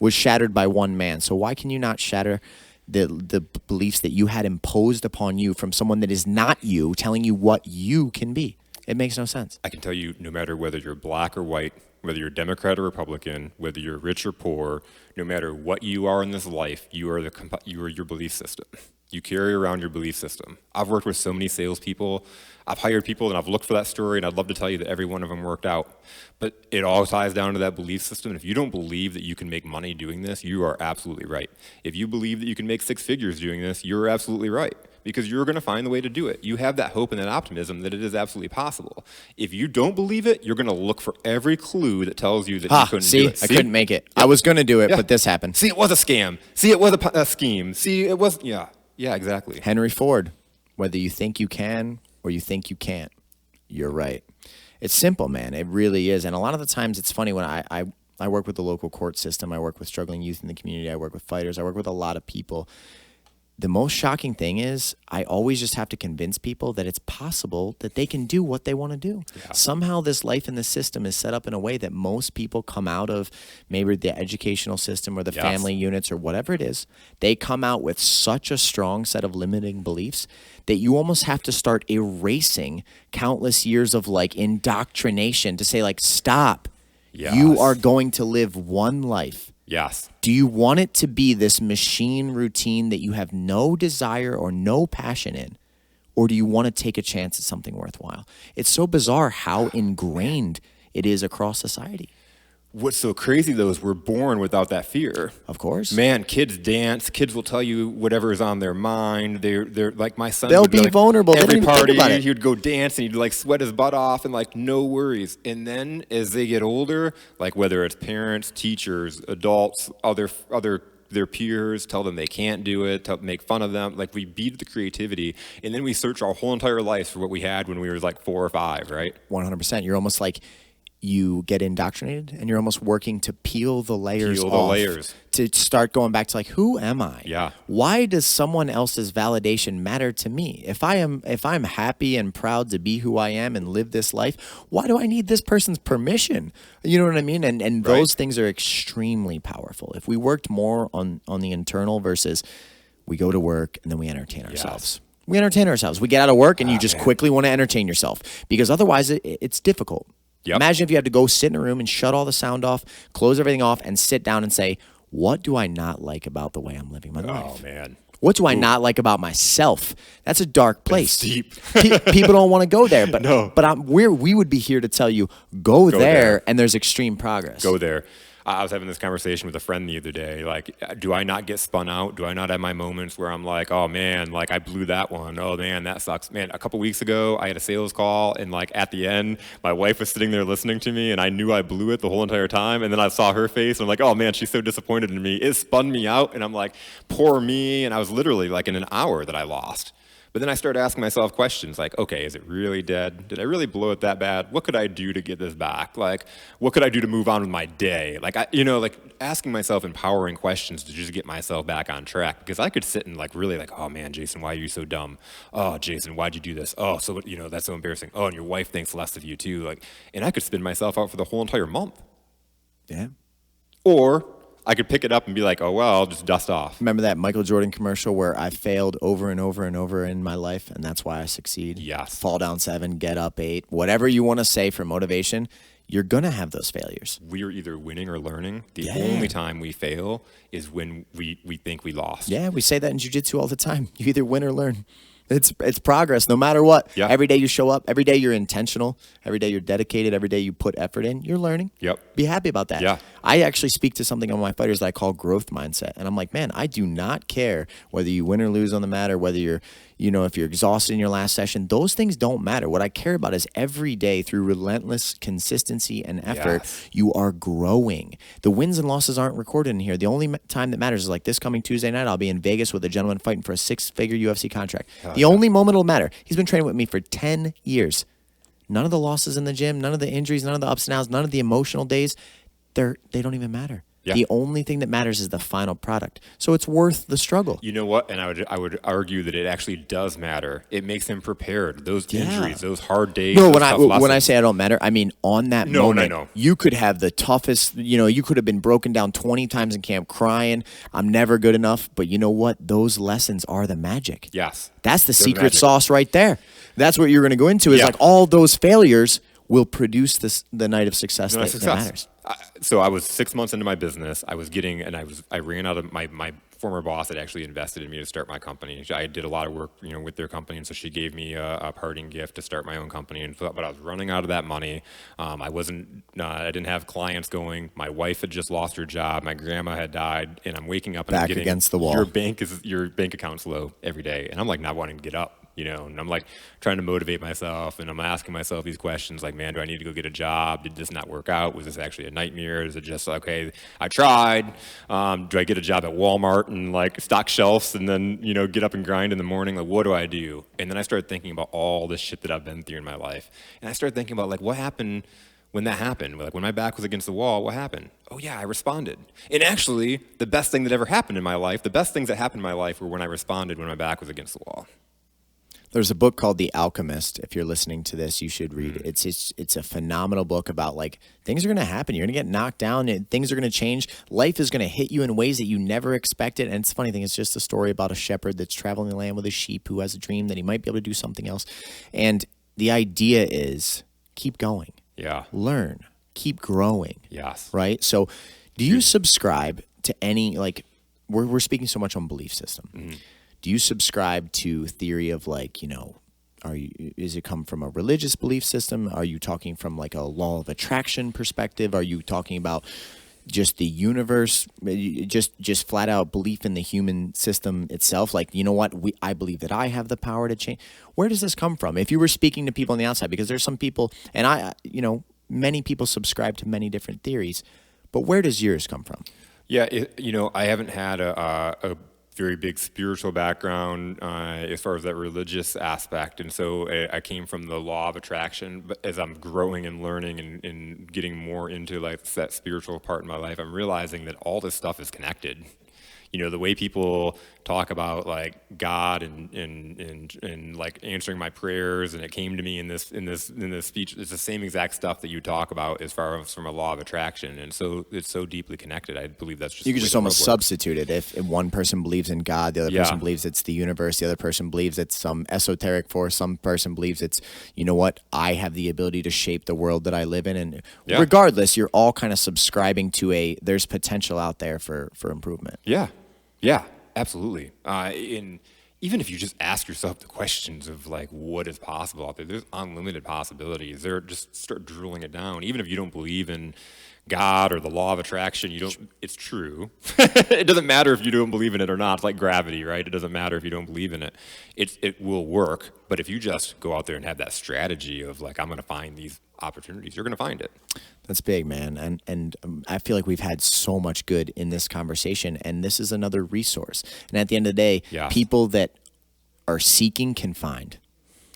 was shattered by one man. So why can you not shatter the beliefs that you had imposed upon you from someone that is not you, telling you what you can be? It makes no sense. I can tell you, no matter whether you're black or white, whether you're Democrat or Republican, whether you're rich or poor, no matter what you are in this life, you are your belief system. You carry around your belief system. I've worked with so many salespeople. I've hired people and I've looked for that story and I'd love to tell you that every one of them worked out. But it all ties down to that belief system. And if you don't believe that you can make money doing this, you are absolutely right. If you believe that you can make 6 figures doing this, you're absolutely right. Because you're going to find the way to do it. You have that hope and that optimism that it is absolutely possible. If you don't believe it, you're going to look for every clue that tells you that you couldn't do it. I couldn't make it. I was going to do it, but this happened. See, it was a scam. See, it was a scheme. See, it was, yeah, exactly. Henry Ford, whether you think you can or you think you can't, you're right. It's simple, man. It really is. And a lot of the times it's funny when I work with the local court system. I work with struggling youth in the community. I work with fighters. I work with a lot of people. The most shocking thing is I always just have to convince people that it's possible that they can do what they want to do. Yeah. Somehow this life in the system is set up in a way that most people come out of, maybe the educational system or the family units or whatever it is. They come out with such a strong set of limiting beliefs that you almost have to start erasing countless years of like indoctrination to say like, stop. Yes. You are going to live one life. Yes. Do you want it to be this machine routine that you have no desire or no passion in? Or do you want to take a chance at something worthwhile? It's so bizarre how ingrained it is across society. What's so crazy, though, is we're born without that fear. Of course. Man, kids dance. Kids will tell you whatever is on their mind. They're like my son. They'll would be like, vulnerable. They Every don't even think party, about it. he would go dance and he'd like sweat his butt off and like no worries. And then as they get older, like whether it's parents, teachers, adults, other their peers tell them they can't do it, make fun of them. Like we beat the creativity, and then we search our whole entire lives for what we had when we were like 4 or 5, right? 100%. You're almost like you get indoctrinated and you're almost working to peel the layers off to start going back to like, who am I? Yeah. Why does someone else's validation matter to me? If I'm happy and proud to be who I am and live this life, why do I need this person's permission? You know what I mean? And those things are extremely powerful. If we worked more on the internal versus we go to work and then we entertain ourselves. Yes. We entertain ourselves. We get out of work and you just quickly want to entertain yourself because otherwise it's difficult. Yep. Imagine if you had to go sit in a room and shut all the sound off, close everything off, and sit down and say, what do I not like about the way I'm living my life? Oh, man. What do I not like about myself? That's a dark place. That's deep. People don't want to go there, but No. we would be here to tell you, go there, and there's extreme progress. Go there. I was having this conversation with a friend the other day. Like, do I not get spun out? Do I not have my moments where I'm like, oh man, like I blew that one. Oh man, that sucks. Man, a couple weeks ago, I had a sales call, and like at the end, my wife was sitting there listening to me, and I knew I blew it the whole entire time. And then I saw her face, and I'm like, oh man, she's so disappointed in me. It spun me out, and I'm like, poor me. And I was literally like in an hour that I lost. But then I started asking myself questions like, okay, is it really dead? Did I really blow it that bad? What could I do to get this back? Like, what could I do to move on with my day? Like, like asking myself empowering questions to just get myself back on track. Because I could sit and like really like, oh man, Jason, why are you so dumb? Oh, Jason, why'd you do this? Oh, so that's so embarrassing. Oh, and your wife thinks less of you too. Like, and I could spin myself out for the whole entire month. Yeah. Or I could pick it up and be like, oh, well, I'll just dust off. Remember that Michael Jordan commercial where I failed over and over and over in my life, and that's why I succeed? Yes. Fall down 7, get up 8. Whatever you want to say for motivation, you're going to have those failures. We are either winning or learning. The only time we fail is when we think we lost. Yeah, we say that in jiu-jitsu all the time. You either win or learn. It's progress no matter what. Yeah. Every day you show up, every day you're intentional, every day you're dedicated, every day you put effort in, you're learning. Yep. Be happy about that. Yeah. I actually speak to something on my fighters that I call growth mindset. And I'm like, man, I do not care whether you win or lose on the mat or whether you're, if you're exhausted in your last session. Those things don't matter. What I care about is every day through relentless consistency and effort, you are growing. The wins and losses aren't recorded in here. The only time that matters is like this coming Tuesday night, I'll be in Vegas with a gentleman fighting for a 6-figure UFC contract. The only moment it'll matter. He's been training with me for 10 years. None of the losses in the gym, none of the injuries, none of the ups and downs, none of the emotional days, they don't even matter. Yeah. The only thing that matters is the final product. So it's worth the struggle. You know what? And I would argue that it actually does matter. It makes them prepared. Those injuries, those hard days. No, when I say I don't matter, I mean on that moment, no. You could have the toughest, you could have been broken down 20 times in camp crying, I'm never good enough. But you know what? Those lessons are the magic. Yes. That's the secret sauce right there. That's what you're going to go into is like all those failures will produce the night of success that matters. So I was 6 months into my business. I ran out of my former boss had actually invested in me to start my company. I did a lot of work, with their company, and so she gave me a parting gift to start my own company. But I was running out of that money. I didn't have clients going. My wife had just lost her job. My grandma had died, and I'm waking up and I'm getting against the wall. Your bank account's low every day, and I'm like not wanting to get up. And I'm like trying to motivate myself, and I'm asking myself these questions like, man, do I need to go get a job? Did this not work out? Was this actually a nightmare? Is it just okay, I tried? Do I get a job at Walmart and like stock shelves and then, get up and grind in the morning? Like, what do I do? And then I started thinking about all this shit that I've been through in my life. And I started thinking about like, what happened when that happened? Like when my back was against the wall, what happened? Oh yeah, I responded. And actually, the best thing that ever happened in my life, the best things that happened in my life were when I responded when my back was against the wall. There's a book called The Alchemist. If you're listening to this, you should read it. It's a phenomenal book about like things are going to happen. You're going to get knocked down and things are going to change. Life is going to hit you in ways that you never expected. And it's a funny thing. It's just a story about a shepherd that's traveling the land with his sheep who has a dream that he might be able to do something else. And the idea is keep going. Yeah. Learn. Keep growing. Yes. Right? So Do you subscribe to any, like, we're speaking so much on belief system. Mm-hmm. Do you subscribe to theory of, like, is it come from a religious belief system? Are you talking from like a law of attraction perspective? Are you talking about just the universe, just flat out belief in the human system itself? Like, you know what? I believe that I have the power to change. Where does this come from? If you were speaking to people on the outside, because there's some people, and many people subscribe to many different theories, but where does yours come from? Yeah, I haven't had a very big spiritual background as far as that religious aspect, and so I came from the law of attraction. But as I'm growing and learning and getting more into like that spiritual part in my life, I'm realizing that all this stuff is connected. The way people talk about like God and like answering my prayers, and it came to me in this speech. It's the same exact stuff that you talk about as far as from a law of attraction, and so it's so deeply connected. I believe that's just you could just almost substitute it. If one person believes in God, the other person believes it's the universe, the other person believes it's some esoteric force, some person believes it's, you know what, I have the ability to shape the world that I live in, and regardless, you're all kind of subscribing to there's potential out there for improvement. Yeah, absolutely. And even if you just ask yourself the questions of like what is possible out there, there's unlimited possibilities. Just start drilling it down. Even if you don't believe in God or the law of attraction, it's true. It doesn't matter if you don't believe in it or not. It's like gravity, right? It doesn't matter if you don't believe in it. It will work. But if you just go out there and have that strategy of like, I'm going to find these opportunities, you're going to find it. That's big, man. And I feel like we've had so much good in this conversation, and this is another resource. And at the end of the day, people that are seeking can find.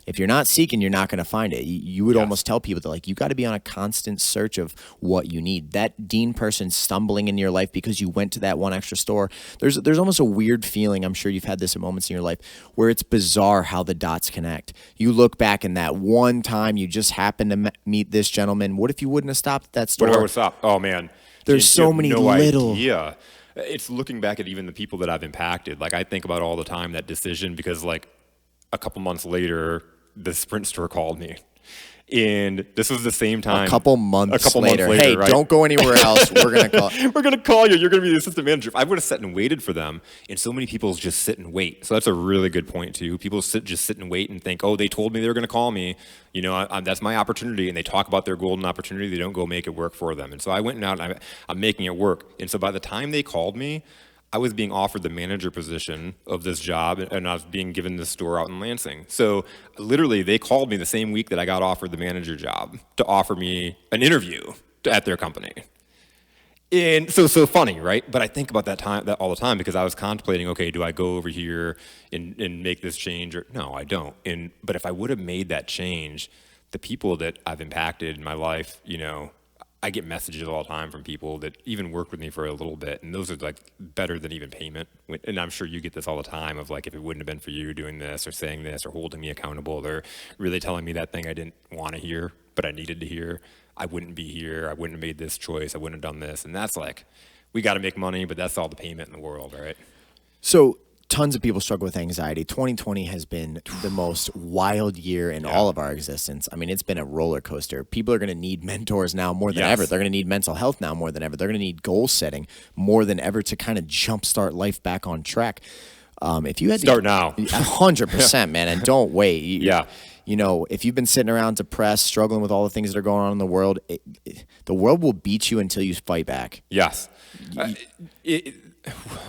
If you're not seeking, you're not going to find it. You would almost tell people that, like, you got to be on a constant search of what you need. That Dean person stumbling in your life because you went to that one extra store, there's almost a weird feeling, I'm sure you've had this at moments in your life, where it's bizarre how the dots connect. You look back in that one time you just happened to meet this gentleman. What if you wouldn't have stopped at that store? What if I would have stopped? Oh, man. There's so many little... idea. It's looking back at even the people that I've impacted. Like, I think about all the time that decision because, like, a couple months later, the Sprint store called me. And this was the same time. A couple months later. Hey, right? Don't go anywhere else. We're going to call. We're going to call you. You're going to be the assistant manager. I would have sat and waited for them. And so many people just sit and wait. So that's a really good point, too. People just sit and wait and think, oh, they told me they were going to call me. That's my opportunity. And they talk about their golden opportunity. They don't go make it work for them. And so I went out and I'm making it work. And so by the time they called me, I was being offered the manager position of this job, and I was being given this store out in Lansing. So literally, they called me the same week that I got offered the manager job to offer me an interview at their company. And so funny, right? But I think about that all the time because I was contemplating, okay, do I go over here and make this change? Or no, I don't. But if I would have made that change, the people that I've impacted in my life, I get messages all the time from people that even work with me for a little bit, and those are like better than even payment. And I'm sure you get this all the time of like, if it wouldn't have been for you doing this or saying this or holding me accountable, they're really telling me that thing I didn't want to hear, but I needed to hear. I wouldn't be here. I wouldn't have made this choice. I wouldn't have done this. And that's like, we got to make money, but that's all the payment in the world, right? So tons of people struggle with anxiety. 2020 has been the most wild year in all of our existence. I mean, it's been a roller coaster. People are going to need mentors now more than ever. They're going to need mental health now more than ever. They're going to need goal setting more than ever to kind of jumpstart life back on track. If you had start now, 100%, man, and don't wait. If you've been sitting around depressed, struggling with all the things that are going on in the world, the world will beat you until you fight back. Yes.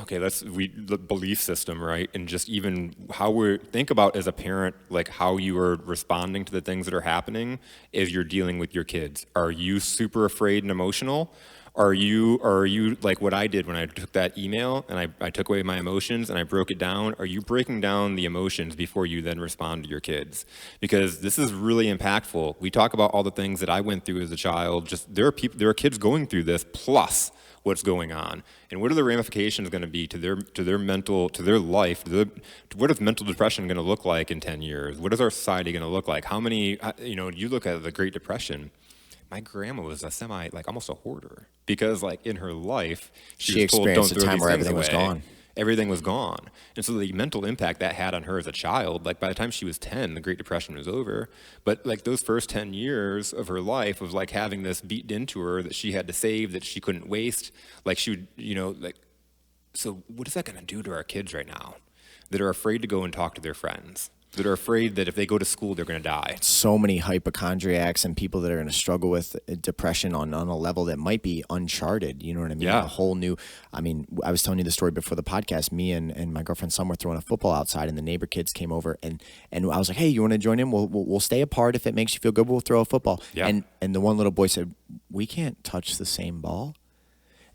Okay, the belief system, right? And just even how think about as a parent, like how you are responding to the things that are happening as you're dealing with your kids. Are you super afraid and emotional? Are you like what I did when I took that email and I took away my emotions and I broke it down? Are you breaking down the emotions before you then respond to your kids? Because this is really impactful. We talk about all the things that I went through as a child. Just there are kids going through this plus what's going on, and what are the ramifications going to be to their mental, to their life? What is mental depression going to look like in 10 years? What is our society going to look like? How many, you look at the Great Depression. My grandma was almost a hoarder because like in her life, she was told, experienced don't a throw time these where things everything was away. gone. everything was gone. And so the mental impact that had on her as a child, like by the time she was 10, the Great Depression was over. But like those first 10 years of her life was like having this beaten into her that she had to save, that she couldn't waste. Like she would, like, so what is that going to do to our kids right now that are afraid to go and talk to their friends? That are afraid that if they go to school, they're going to die. So many hypochondriacs and people that are going to struggle with depression on a level that might be uncharted. You know what I mean? Yeah. A whole new, I was telling you the story before the podcast. Me and my girlfriend's son were throwing a football outside, and the neighbor kids came over, and I was like, hey, you want to join in? We'll stay apart. If it makes you feel good, we'll throw a football. Yeah. And the one little boy said, we can't touch the same ball.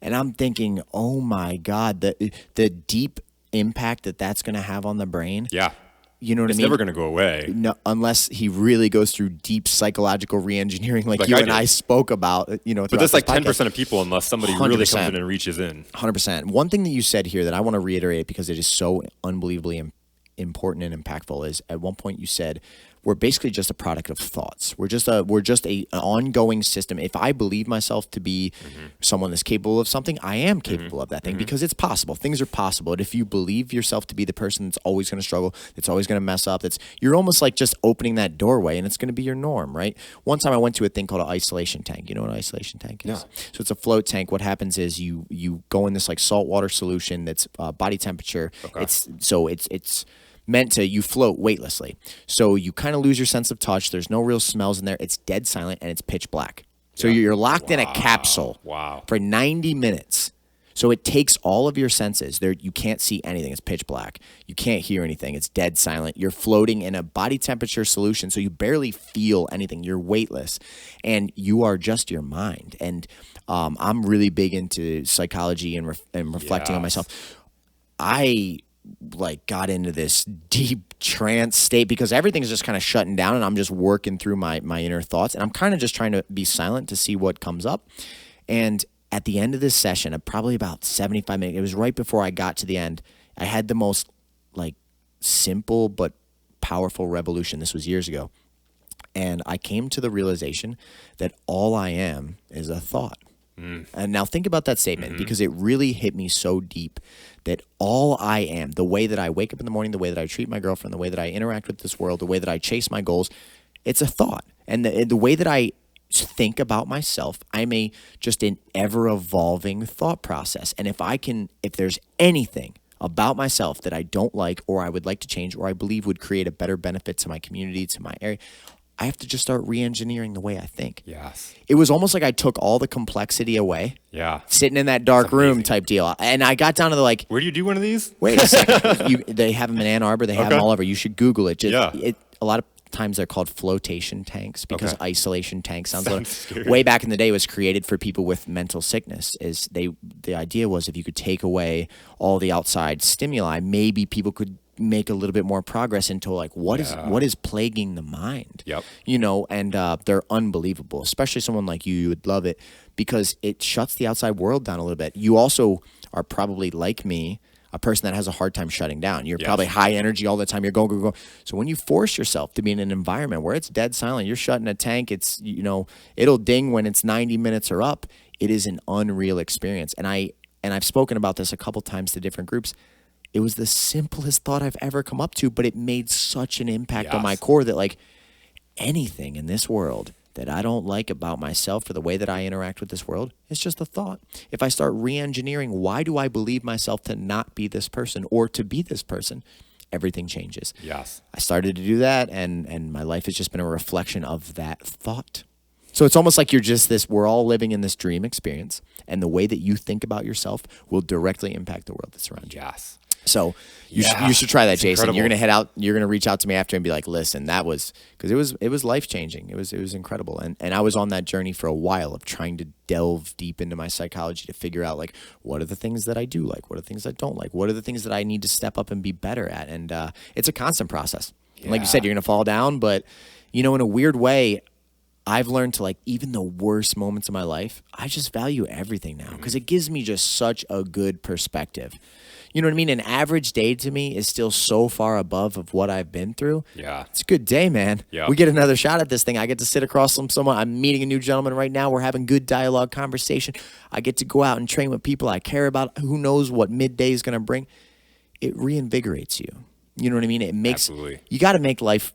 And I'm thinking, oh my God, the deep impact that's going to have on the brain. Yeah. You know what I mean? It's never going to go away. No, unless he really goes through deep psychological re-engineering like you and I spoke about, But that's like 10% of people unless somebody 100%. really comes in and reaches in. 100%. One thing that you said here that I want to reiterate because it is so unbelievably important and impactful is at one point you said, we're basically just a product of thoughts. We're just an ongoing system. If I believe myself to be someone that's capable of something, I am capable of that thing because it's possible. Things are possible. And if you believe yourself to be the person that's always going to struggle, that's always going to mess up, you're almost like just opening that doorway and it's going to be your norm, right? One time I went to a thing called an isolation tank. You know what an isolation tank is? No. So it's a float tank. What happens is you go in this like saltwater solution that's body temperature. Okay. It's meant to, you float weightlessly. So you kind of lose your sense of touch. There's no real smells in there. It's dead silent and it's pitch black. So you're locked in a capsule for 90 minutes. So it takes all of your senses. You can't see anything. It's pitch black. You can't hear anything. It's dead silent. You're floating in a body temperature solution, so you barely feel anything. You're weightless, and you are just your mind. And I'm really big into psychology and reflecting on myself. I got into this deep trance state because everything's just kind of shutting down and I'm just working through my inner thoughts, and I'm kind of just trying to be silent to see what comes up. And at the end of this session, probably about 75 minutes, it was right before I got to the end, I had the most simple but powerful revolution. This was years ago. And I came to the realization that all I am is a thought. And now think about that statement because it really hit me so deep that all I am, the way that I wake up in the morning, the way that I treat my girlfriend, the way that I interact with this world, the way that I chase my goals, it's a thought. And the way that I think about myself, I'm just an ever-evolving thought process. And if there's anything about myself that I don't like or I would like to change or I believe would create a better benefit to my community, to my area, I have to just start re-engineering the way I think. Yes. It was almost like I took all the complexity away. Yeah. Sitting in that dark room type deal. And I got down to Where do you do one of these? Wait a second. They have them in Ann Arbor. They have them all over. You should Google it. A lot of times they're called flotation tanks because isolation tank sounds scary. Way back in the day, it was created for people with mental sickness. The idea was if you could take away all the outside stimuli, maybe people could make a little bit more progress into what is plaguing the mind. Yep. And they're unbelievable, especially someone like you would love it because it shuts the outside world down a little bit. You also are probably like me, a person that has a hard time shutting down. You're probably high energy all the time. You're going. So when you force yourself to be in an environment where it's dead silent, you're shutting a tank, it's, it'll ding when it's 90 minutes or up. It is an unreal experience. And I've spoken about this a couple times to different groups. It was the simplest thought I've ever come up to, but it made such an impact on my core that anything in this world that I don't like about myself or the way that I interact with this world, it's just a thought. If I start re-engineering, why do I believe myself to not be this person or to be this person? Everything changes. Yes. I started to do that, and my life has just been a reflection of that thought. So it's almost like we're all living in this dream experience, and the way that you think about yourself will directly impact the world that's around you. Yes. So you should try that, Jason. Incredible. You're gonna head out. You're gonna reach out to me after and be like, "Listen, that was because it was life changing. It was incredible." And I was on that journey for a while of trying to delve deep into my psychology to figure out what are the things that I do like, what are the things I don't like, what are the things that I need to step up and be better at. And it's a constant process. And like you said, you're gonna fall down, but in a weird way, I've learned to even the worst moments of my life, I just value everything now because it gives me just such a good perspective. You know what I mean? An average day to me is still so far above of what I've been through. Yeah. It's a good day, man. Yeah. We get another shot at this thing. I get to sit across from someone. I'm meeting a new gentleman right now. We're having good dialogue, conversation. I get to go out and train with people I care about. Who knows what midday is going to bring? it reinvigorates you. You know what I mean? It makes, Absolutely. you got to make life,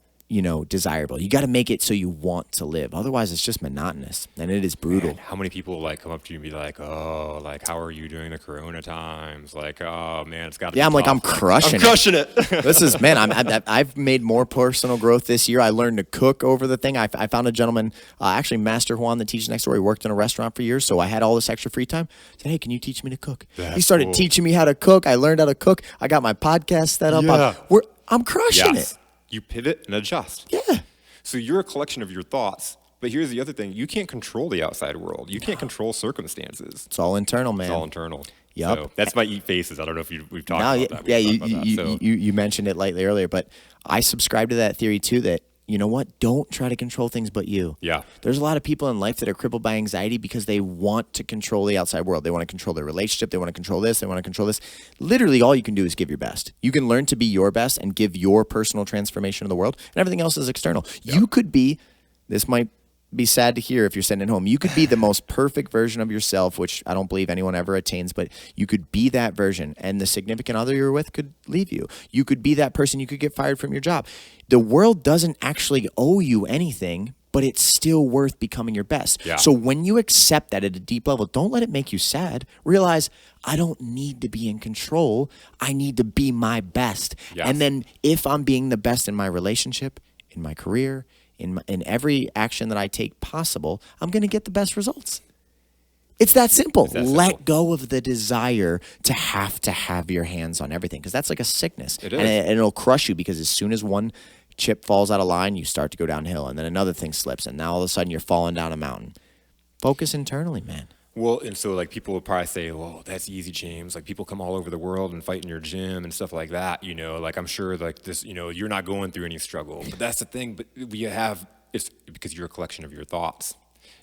desirable. You got to make it so you want to live. Otherwise, it's just monotonous, and it is brutal. Man, how many people like come up to you and be like, "Oh, like how are you during the Corona times?" Like, "Oh man, it's got to." Yeah, be I'm like, tough." I'm crushing I'm crushing it. This is, man, I've made more personal growth this year. I learned to cook over the thing. I found a gentleman, actually Master Juan, that teaches next door. He worked in a restaurant for years, so I had all this extra free time. I said, hey, can you teach me to cook? He started teaching me how to cook. I learned how to cook. I got my podcast set up. Yeah. I'm crushing it. You pivot and adjust. Yeah. So you're a collection of your thoughts. But here's the other thing. You can't control the outside world. You can't control circumstances. It's all internal, man. It's all internal. Yep. So that's my eat faces. I don't know if we've talked about that. Yeah, So you mentioned it lightly earlier, but I subscribe to that theory too, that you know what? Don't try to control things but you. Yeah. There's a lot of people in life that are crippled by anxiety because they want to control the outside world. They want to control their relationship. They want to control this. They want to control this. Literally, all you can do is give your best. You can learn to be your best and give your personal transformation of the world, and everything else is external. Yep. You could be, this might be sad to hear if you're sitting at home, you could be the most perfect version of yourself, which I don't believe anyone ever attains, but you could be that version, and the significant other you're with could leave you. You could be that person. You could get fired from your job. The world doesn't actually owe you anything, but it's still worth becoming your best. Yeah. So when you accept that at a deep level, don't let it make you sad. Realize, I don't need to be in control. I need to be my best. Yes. And then if I'm being the best in my relationship, in my career, in every action that I take possible, I'm going to get the best results. It's that simple. Let go of the desire to have your hands on everything, because that's like a sickness. It is. And it'll crush you, because as soon as one chip falls out of line, you start to go downhill, and then another thing slips, and now all of a sudden you're falling down a mountain. Focus internally, man. Well, and so like people will probably say, well, that's easy, James. Like people come all over the world and fight in your gym and stuff like that, like I'm sure like this, you're not going through any struggle, but that's the thing. But it's because you're a collection of your thoughts.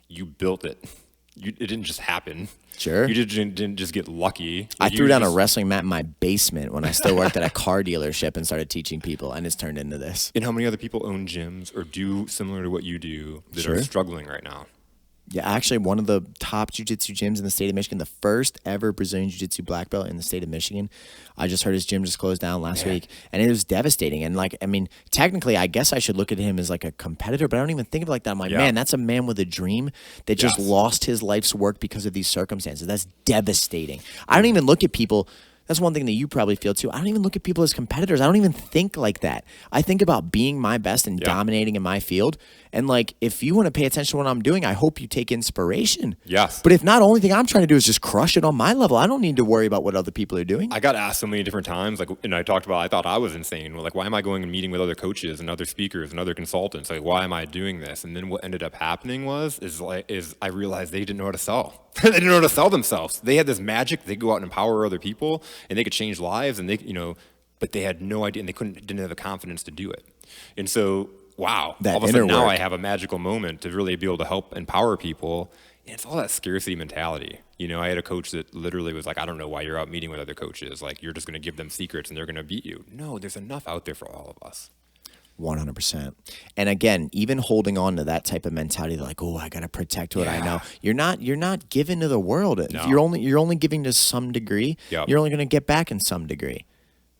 You built it. It didn't just happen. Sure. You didn't just get lucky. I threw down a wrestling mat in my basement when I still worked at a car dealership and started teaching people, and it's turned into this. And how many other people own gyms or do similar to what you do that Sure. are struggling right now? Yeah, actually, one of the top jiu-jitsu gyms in the state of Michigan, the first ever Brazilian jiu-jitsu black belt in the state of Michigan. I just heard his gym just closed down last week, and it was devastating. And technically, I guess I should look at him as like a competitor, but I don't even think of it like that. I'm like, man, that's a man with a dream that just lost his life's work because of these circumstances. That's devastating. I don't even look at people. That's one thing that you probably feel too. I don't even look at people as competitors. I don't even think like that. I think about being my best and dominating in my field. And if you want to pay attention to what I'm doing, I hope you take inspiration. Yes. But if not, the only thing I'm trying to do is just crush it on my level. I don't need to worry about what other people are doing. I got asked so many different times, and I talked about, I thought I was insane. Well, why am I going and meeting with other coaches and other speakers and other consultants? Why am I doing this? And then what ended up happening is I realized they didn't know how to sell. They didn't know how to sell themselves. They had this magic. They go out and empower other people, and they could change lives, and but they had no idea, and they didn't have the confidence to do it. And so, wow, all of a sudden now I have a magical moment to really be able to help empower people. And it's all that scarcity mentality. I had a coach that literally was like, I don't know why you're out meeting with other coaches. You're just going to give them secrets and they're going to beat you. No, there's enough out there for all of us. 100%. And again, even holding on to that type of mentality, I got to protect what I know. You're not giving to the world. No. You're only giving to some degree. Yep. You're only going to get back in some degree.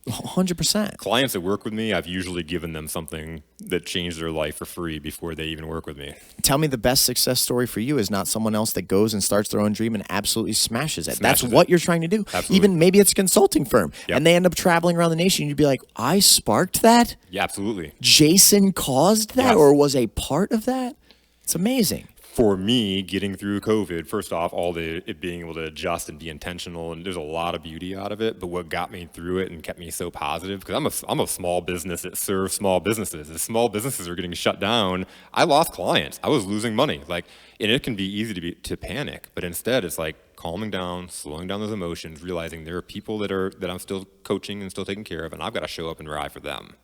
100%. Clients that work with me, I've usually given them something that changed their life for free before they even work with me. Tell me the best success story for you is not someone else that goes and starts their own dream and absolutely smashes it. That's what you're trying to do. Absolutely. Even maybe it's a consulting firm and they end up traveling around the nation. You'd be like, I sparked that? Yeah, absolutely. Jason caused that Yes. or was a part of that? It's amazing. For me, getting through COVID, first off, it being able to adjust and be intentional, and there's a lot of beauty out of it. But what got me through it and kept me so positive, because I'm a small business that serves small businesses. As small businesses are getting shut down, I lost clients. I was losing money. And it can be easy to panic, but instead it's calming down, slowing down those emotions, realizing there are people that I'm still coaching and still taking care of, and I've got to show up and ride for them.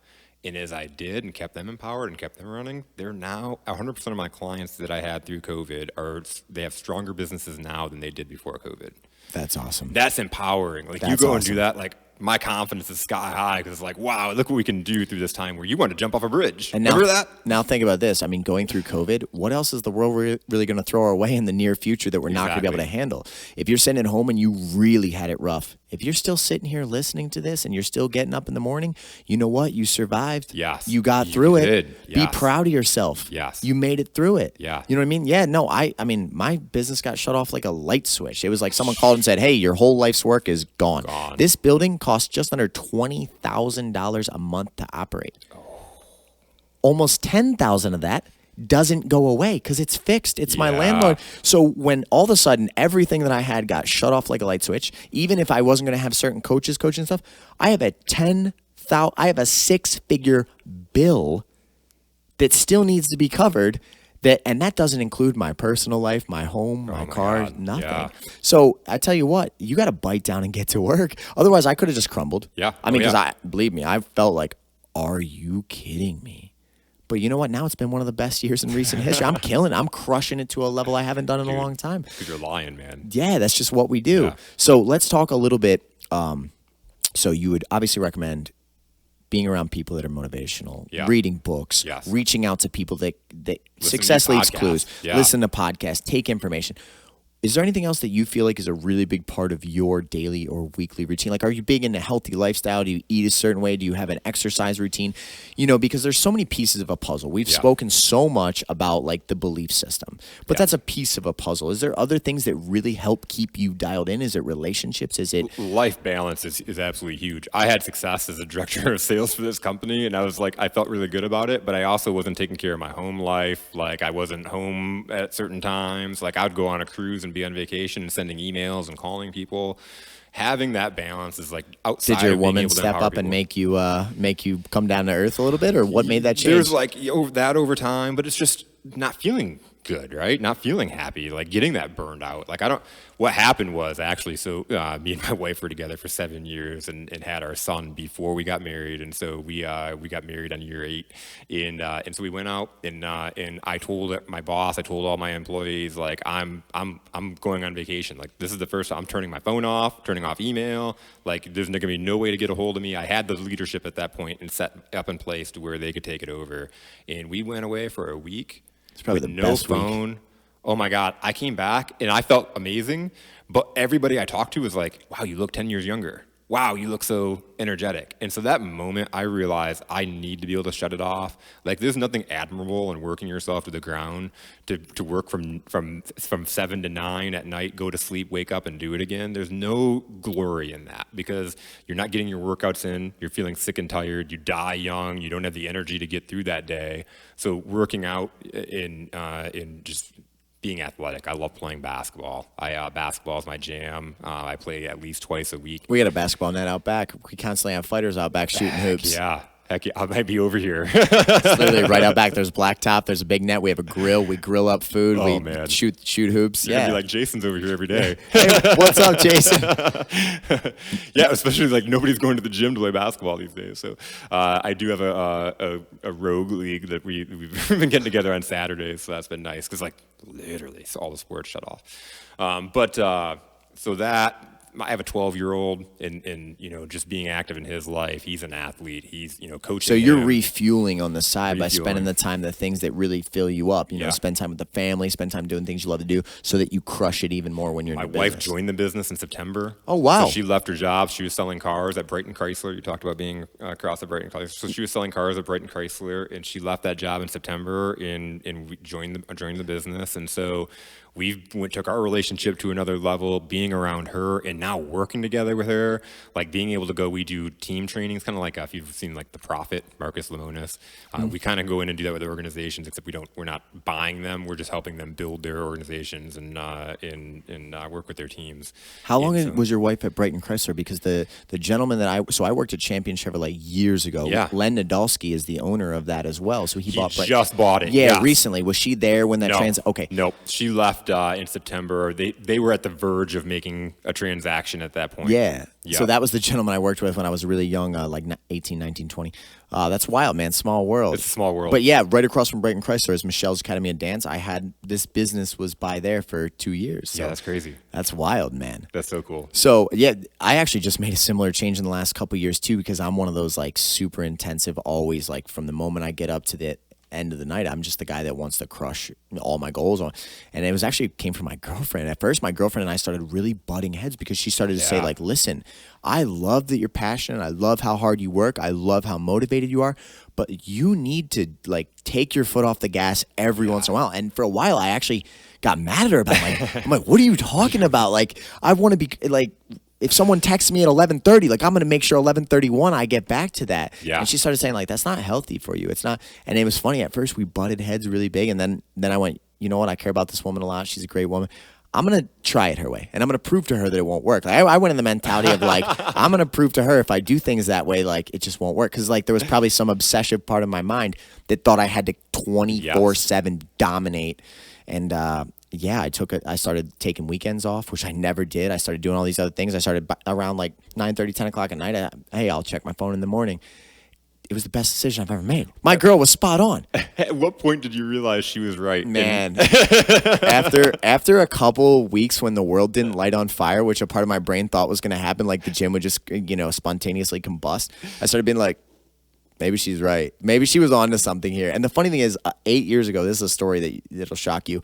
And as I did and kept them empowered and kept them running, they're now 100% of my clients that I had through COVID they have stronger businesses now than they did before COVID. That's awesome. That's empowering. You go and do that, my confidence is sky high because it's wow, look what we can do through this time where you want to jump off a bridge. And remember that? Now think about this. Going through COVID, what else is the world really going to throw our way in the near future that we're not going to be able to handle? If you're sitting at home and you really had it rough, if you're still sitting here listening to this and you're still getting up in the morning, you know what? You survived. Yes. You got through it. Did. Yes. Be proud of yourself. Yes. You made it through it. Yeah. You know what I mean? Yeah, no, I mean, my business got shut off like a light switch. It was like someone called and said, hey, your whole life's work is gone. This building costs just under $20,000 a month to operate. Almost $10,000 of that doesn't go away because it's fixed. It's my landlord. So when all of a sudden everything that I had got shut off like a light switch, even if I wasn't going to have certain coaches coaching stuff, I have a $6-figure bill that still needs to be covered. And that doesn't include my personal life, my home, my car, nothing. Yeah. So I tell you what, you got to bite down and get to work. Otherwise, I could have just crumbled. Yeah. I mean, because believe me, I felt like, are you kidding me? But you know what? Now it's been one of the best years in recent history. I'm killing it. I'm crushing it to a level I haven't done in a long time. Because you're lying, man. Yeah, that's just what we do. Yeah. So let's talk a little bit. So you would obviously recommend being around people that are motivational, reading books, reaching out to people that success leaves clues, listen to podcasts, take information. Is there anything else that you feel like is a really big part of your daily or weekly routine? Like, are you big into healthy lifestyle? Do you eat a certain way? Do you have an exercise routine? You know, because there's so many pieces of a puzzle. We've spoken so much about like the belief system, but that's a piece of a puzzle. Is there other things that really help keep you dialed in? Is it relationships? Is it life balance is absolutely huge. I had success as a director of sales for this company, and I was like, I felt really good about it, but I also wasn't taking care of my home life. Like, I wasn't home at certain times. Like, I'd go on a cruise and be on vacation and sending emails and calling people. Having that balance is like outside. Did your of being woman able to step empower up and people. make you come down to earth a little bit, or what made that change? There's like that over time, but it's just not feeling good, right? Not feeling happy, like getting that burned out. Like, what happened was actually, so me and my wife were together for 7 years and had our son before we got married. And so we got married on year 8. And so we went out and I told my boss, I told all my employees, like, I'm going on vacation. Like, this is the first time I'm turning my phone off, turning off email. Like, there's going to be no way to get a hold of me. I had the leadership at that point and set up in place to where they could take it over. And we went away for a week. It's probably with the no best phone. Week. Oh my God. I came back and I felt amazing, but everybody I talked to was like, wow, you look 10 years younger. Wow, you look so energetic. And so that moment I realized I need to be able to shut it off. Like, there's nothing admirable in working yourself to the ground to work from 7 to 9 at night, go to sleep, wake up and do it again. There's no glory in that because you're not getting your workouts in. You're feeling sick and tired. You die young. You don't have the energy to get through that day. So working out in just being athletic. I love playing basketball. Basketball is my jam. I play at least twice a week. We got a basketball net out back. We constantly have fighters out back shooting hoops. Yeah. Heck yeah, I might be over here. It's literally right out back. There's blacktop. There's a big net. We have a grill. We grill up food. Oh, we man. shoot hoops. You're gonna be like, Jason's over here every day. Hey, what's up, Jason? Yeah, especially like nobody's going to the gym to play basketball these days. So I do have a rogue league that we've been getting together on Saturdays. So that's been nice because like literally all the sports shut off. So that. I have a 12-year-old, and you know, just being active in his life. He's an athlete. He's coaching. So you're refueling on the side by spending the time, the things that really fill you up. You know, spend time with the family, spend time doing things you love to do, so that you crush it even more when you're in your business. My wife joined the business in September. Oh wow! So she left her job. She was selling cars at Brighton Chrysler. You talked about being across at Brighton Chrysler. So she was selling cars at Brighton Chrysler, and she left that job in September and joined the business. And so we took our relationship to another level, being around her and now working together with her, like being able to go, we do team trainings, kind of like if you've seen like The Prophet, Marcus Lemonis. We kind of go in and do that with organizations, except we're not buying them. We're just helping them build their organizations and work with their teams. How long was your wife at Brighton Chrysler? Because the gentleman that I worked at Champion Chevrolet years ago. Yeah. Len Nadolski is the owner of that as well. So he just bought it. Yeah, recently. Was she there when that Okay. Nope. She left in September. They were at the verge of making a transaction at that point. Yeah. So that was the gentleman I worked with when I was really young, like 18, 19, 20. That's wild, man. Small world. It's a small world. But yeah, right across from Brighton Chrysler is Michelle's Academy of Dance. This business was by there for 2 years. So yeah, that's crazy. That's wild, man. That's so cool. So yeah, I actually just made a similar change in the last couple of years too, because I'm one of those like super intensive, always like from the moment I get up to end of the night, I'm just the guy that wants to crush all my goals on. And it was actually came from my girlfriend. At first, my girlfriend and I started really butting heads because she started to say like, listen, I love that you're passionate. I love how hard you work. I love how motivated you are, but you need to like take your foot off the gas every once in a while. And for a while, I actually got mad at her about I'm like, what are you talking about? Like, I want to be like, if someone texts me at 11:30, like I'm going to make sure 11:31 I get back to that. Yeah. And she started saying like, that's not healthy for you. It's not. And it was funny. At first we butted heads really big. And then I went, you know what? I care about this woman a lot. She's a great woman. I'm going to try it her way. And I'm going to prove to her that it won't work. Like, I went in the mentality of like, I'm going to prove to her if I do things that way, like it just won't work. Cause like there was probably some obsessive part of my mind that thought I had to 24/7 dominate. And, I started taking weekends off, which I never did. I started doing all these other things. I started around like 9:30, 10 o'clock at night. I'll check my phone in the morning. It was the best decision I've ever made. My girl was spot on. At what point did you realize she was right? Man, after a couple weeks when the world didn't light on fire, which a part of my brain thought was going to happen, like the gym would just, spontaneously combust, I started being like, maybe she's right. Maybe she was onto something here. And the funny thing is, 8 years ago, this is a story that'll shock you.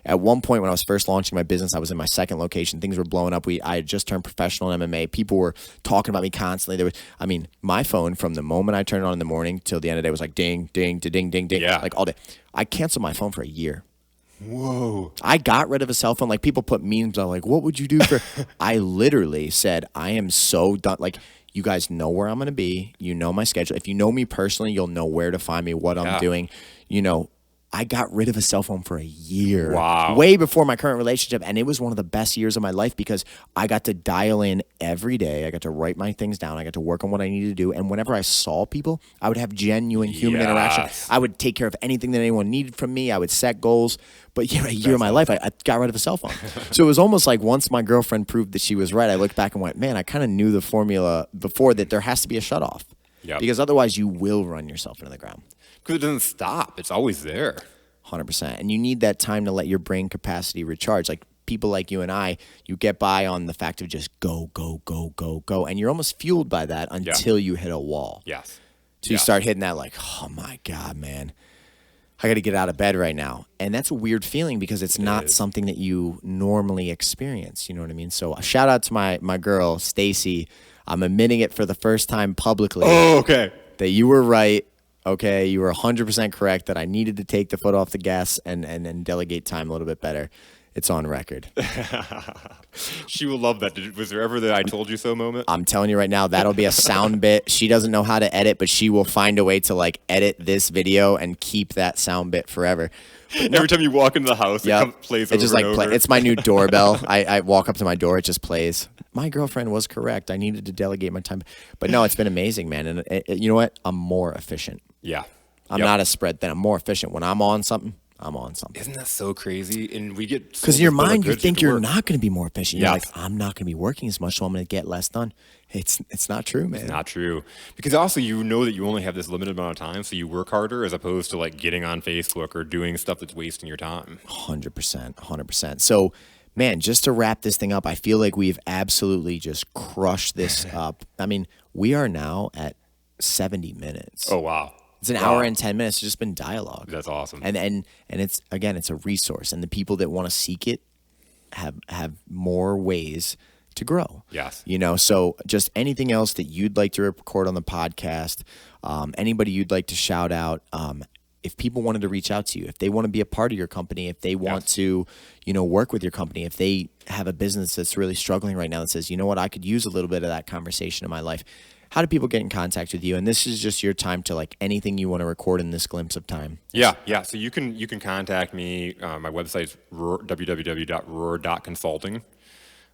At one point when I was first launching my business, I was in my second location. Things were blowing up. I had just turned professional in MMA. People were talking about me constantly. My phone from the moment I turned it on in the morning till the end of the day was like ding, ding, ding, ding, ding, like all day. I canceled my phone for a year. Whoa. I got rid of a cell phone. Like people put memes on like, what would you do for? I literally said, I am so done. Like, you guys know where I'm going to be. You know my schedule. If you know me personally, you'll know where to find me, what I'm doing. I got rid of a cell phone for a year. Wow. Way before my current relationship. And it was one of the best years of my life because I got to dial in every day. I got to write my things down. I got to work on what I needed to do. And whenever I saw people, I would have genuine human interaction. I would take care of anything that anyone needed from me. I would set goals. But a year of my life, I got rid of a cell phone. So it was almost like once my girlfriend proved that she was right, I looked back and went, man, I kind of knew the formula before that there has to be a shutoff. Yep. Because otherwise you will run yourself into the ground. Because it doesn't stop. It's always there. 100%. And you need that time to let your brain capacity recharge. Like people like you and I, you get by on the fact of just go, go, go, go, go. And you're almost fueled by that until you hit a wall. Yes. So you start hitting that like, oh my God, man, I got to get out of bed right now. And that's a weird feeling because it's not something that you normally experience. You know what I mean? So a shout out to my girl, Stacy. I'm admitting it for the first time publicly. Oh, okay. That you were right. Okay, you were 100% correct that I needed to take the foot off the gas and delegate time a little bit better. It's on record. She will love that. Was there ever the I told you so moment? I'm telling you right now, that'll be a sound bit. She doesn't know how to edit, but she will find a way to like edit this video and keep that sound bit forever. Every time you walk into the house, it plays over and over. It's my new doorbell. I walk up to my door, it just plays. My girlfriend was correct. I needed to delegate my time. But no, it's been amazing, man. And you know what? I'm more efficient. Yeah. I'm not a spread thin. I'm more efficient. When I'm on something, I'm on something. Isn't that so crazy? And we get because in your mind you think you're not going to be more efficient. You're Yes. like, I'm not going to be working as much, so I'm going to get less done. It's not true, man. It's not true. Because also you know that you only have this limited amount of time, so you work harder as opposed to like getting on Facebook or doing stuff that's wasting your time. 100%. So, man, just to wrap this thing up, I feel like we've absolutely just crushed this up. I mean, we are now at 70 minutes. Oh, wow. It's an hour and 10 minutes. It's just been dialogue. That's awesome. And it's, again, it's a resource. And the people that want to seek it have more ways to grow. Yes. So just anything else that you'd like to record on the podcast, anybody you'd like to shout out, if people wanted to reach out to you, if they want to be a part of your company, if they want to, work with your company, if they have a business that's really struggling right now that says, you know what, I could use a little bit of that conversation in my life. How do people get in contact with you? And this is just your time to like anything you want to record in this glimpse of time. Yeah. So you can contact me. My website's www.roar.consulting.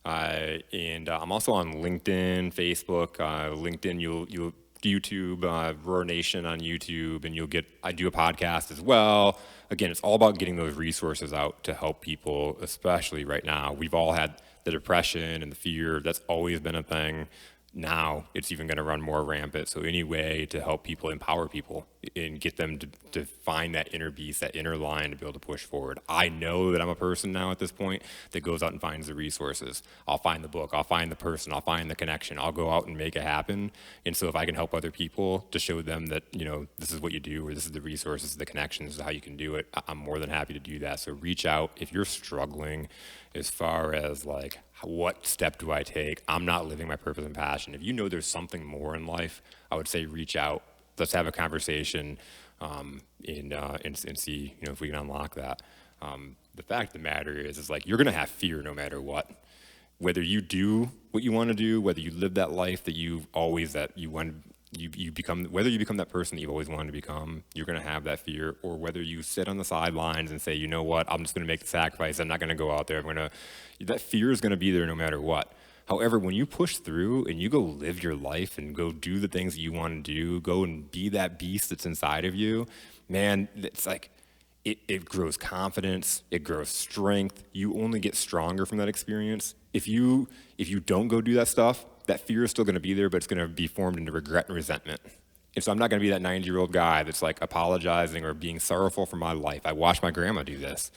And I'm also on LinkedIn, Facebook. LinkedIn, you'll YouTube, Roar Nation on YouTube, and I do a podcast as well. Again, it's all about getting those resources out to help people, especially right now. We've all had the depression and the fear. That's always been a thing. Now it's even going to run more rampant. So any way to help people, empower people, and get them to find that inner beast, that inner lion to be able to push forward. I know that I'm a person now at this point that goes out and finds the resources. I'll find the book, I'll find the person, I'll find the connection, I'll go out and make it happen. And so if I can help other people to show them that, this is what you do, or this is the resources, the connections, how you can do it, I'm more than happy to do that. So reach out if you're struggling as far as like, what step do I take? I'm not living my purpose and passion. If you know there's something more in life, I would say reach out. Let's have a conversation and see if we can unlock that. The fact of the matter is like you're gonna have fear no matter what. Whether you do what you want to do, whether you live that life that you become, whether you become that person that you've always wanted to become, you're going to have that fear. Or whether you sit on the sidelines and say, you know what, I'm just going to make the sacrifice. I'm not going to go out there. That fear is going to be there no matter what. However, when you push through and you go live your life and go do the things that you want to do, go and be that beast that's inside of you, man, it's like, it grows confidence, it grows strength. You only get stronger from that experience. If you don't go do that stuff, that fear is still going to be there, but it's going to be formed into regret and resentment. And so I'm not going to be that 90-year-old guy that's like apologizing or being sorrowful for my life. I watched my grandma do this,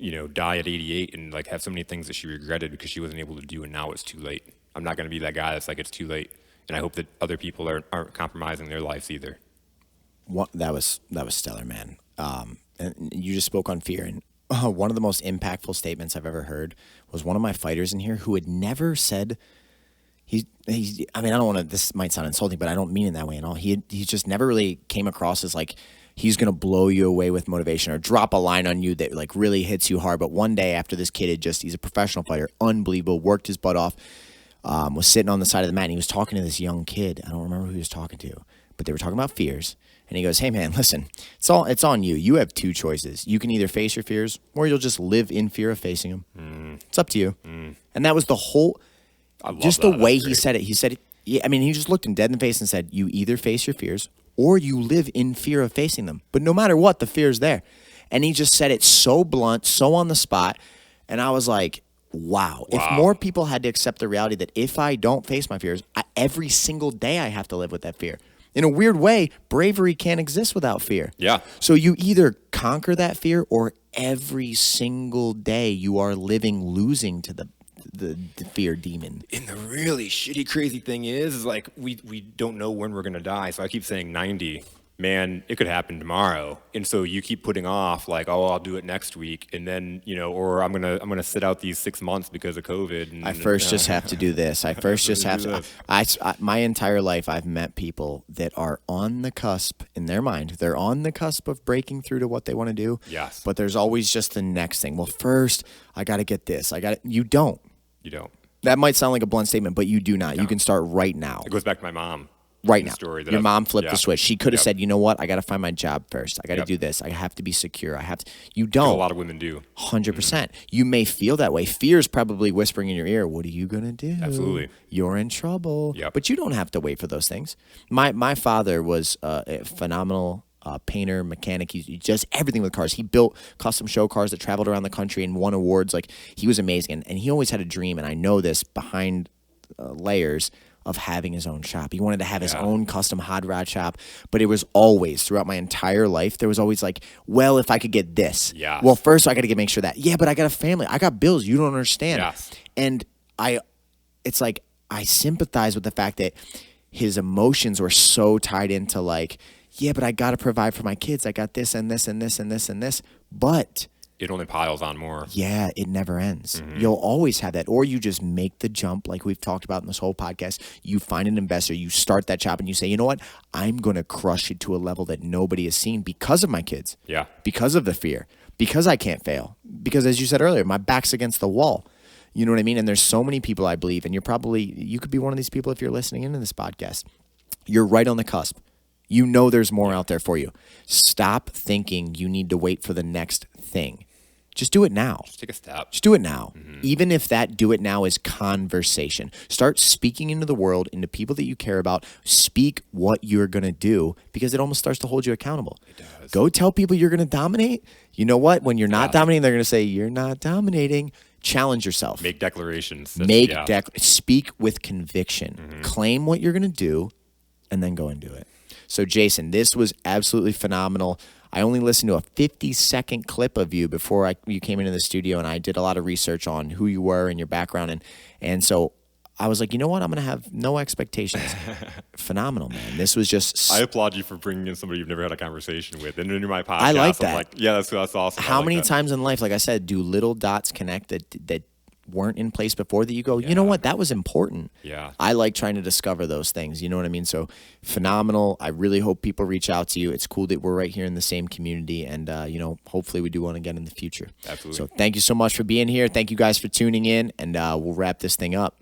die at 88 and like have so many things that she regretted because she wasn't able to do, and now it's too late. I'm not going to be that guy that's like, it's too late. And I hope that other people aren't compromising their lives either. That was stellar, man. And you just spoke on fear, and one of the most impactful statements I've ever heard was one of my fighters in here who had never said, I don't want to, this might sound insulting, but I don't mean it that way at all. He just never really came across as like, he's going to blow you away with motivation or drop a line on you that like really hits you hard. But one day after this kid he's a professional fighter, unbelievable, worked his butt off, was sitting on the side of the mat and he was talking to this young kid. I don't remember who he was talking to, but they were talking about fears. And he goes, hey man, listen, it's on you. You have two choices. You can either face your fears or you'll just live in fear of facing them. It's up to you. And that was the whole, just the way he said it. He said, he just looked him dead in the face and said, you either face your fears or you live in fear of facing them. But no matter what, the fear is there. And he just said it so blunt, so on the spot. And I was like, wow. If more people had to accept the reality that if I don't face my fears, every single day I have to live with that fear. In a weird way, bravery can't exist without fear. Yeah. So you either conquer that fear or every single day you are losing to the fear demon. And the really shitty, crazy thing is like we don't know when we're going to die. So I keep saying 90. Man, it could happen tomorrow. And so you keep putting off like, oh, I'll do it next week. And then, or I'm going to sit out these 6 months because of COVID. And, I first just have to do this. I first just have to. My entire life, I've met people that are on the cusp in their mind. They're on the cusp of breaking through to what they want to do. Yes. But there's always just the next thing. Well, first, I got to get this. You don't. You don't. That might sound like a blunt statement, but you do not. You can start right now. It goes back to my mom. Right now, your mom flipped the switch. She could have said, you know what? I got to find my job first. I got to do this. I have to be secure. You don't. A lot of women do. 100%. You may feel that way. Fear is probably whispering in your ear, what are you going to do? Absolutely. You're in trouble. Yep. But you don't have to wait for those things. My father was a phenomenal painter, mechanic. He just everything with cars. He built custom show cars that traveled around the country and won awards. Like, he was amazing. And he always had a dream, and I know this behind layers, of having his own shop. He wanted to have his own custom hot rod shop, but it was always, throughout my entire life, there was always like, well, if I could get this. Yeah. Well, first I got to make sure that. Yeah, but I got a family. I got bills. You don't understand. Yes. And it's like, I sympathize with the fact that his emotions were so tied into like, yeah, but I got to provide for my kids. I got this and this and this and this and this. But it only piles on more. Yeah, it never ends. You'll always have that. Or you just make the jump like we've talked about in this whole podcast. You find an investor, you start that shop, and you say, you know what? I'm going to crush it to a level that nobody has seen because of my kids. Yeah. Because of the fear. Because I can't fail. Because as you said earlier, my back's against the wall. You know what I mean? And there's so many people I believe, and you could be one of these people if you're listening into this podcast. You're right on the cusp. You know there's more out there for you. Stop thinking you need to wait for the next thing. Just do it now. Just take a step. Just do it now. Even if that do it now is conversation. Start speaking into the world, into people that you care about. Speak what you're going to do, because it almost starts to hold you accountable. It does. Go tell people you're going to dominate. You know what? When you're not dominating, they're going to say, you're not dominating. challenge yourself. Make declarations. Speak with conviction. Claim what you're going to do, and then go and do it. So, Jason, this was absolutely phenomenal. I only listened to a 50-second clip of you before you came into the studio, and I did a lot of research on who you were and your background. And so I was like, you know what? I'm going to have no expectations. Phenomenal, man. This was just... I applaud you for bringing in somebody you've never had a conversation with. And in my podcast, I like that. I'm like, yeah, that's awesome. How many times in life, like I said, do little dots connect that weren't in place before that you go, you know what, that was important. Yeah. I like trying to discover those things. You know what I mean? So phenomenal. I really hope people reach out to you. It's cool that we're right here in the same community, and hopefully we do one again in the future. Absolutely. So thank you so much for being here. Thank you guys for tuning in, and we'll wrap this thing up.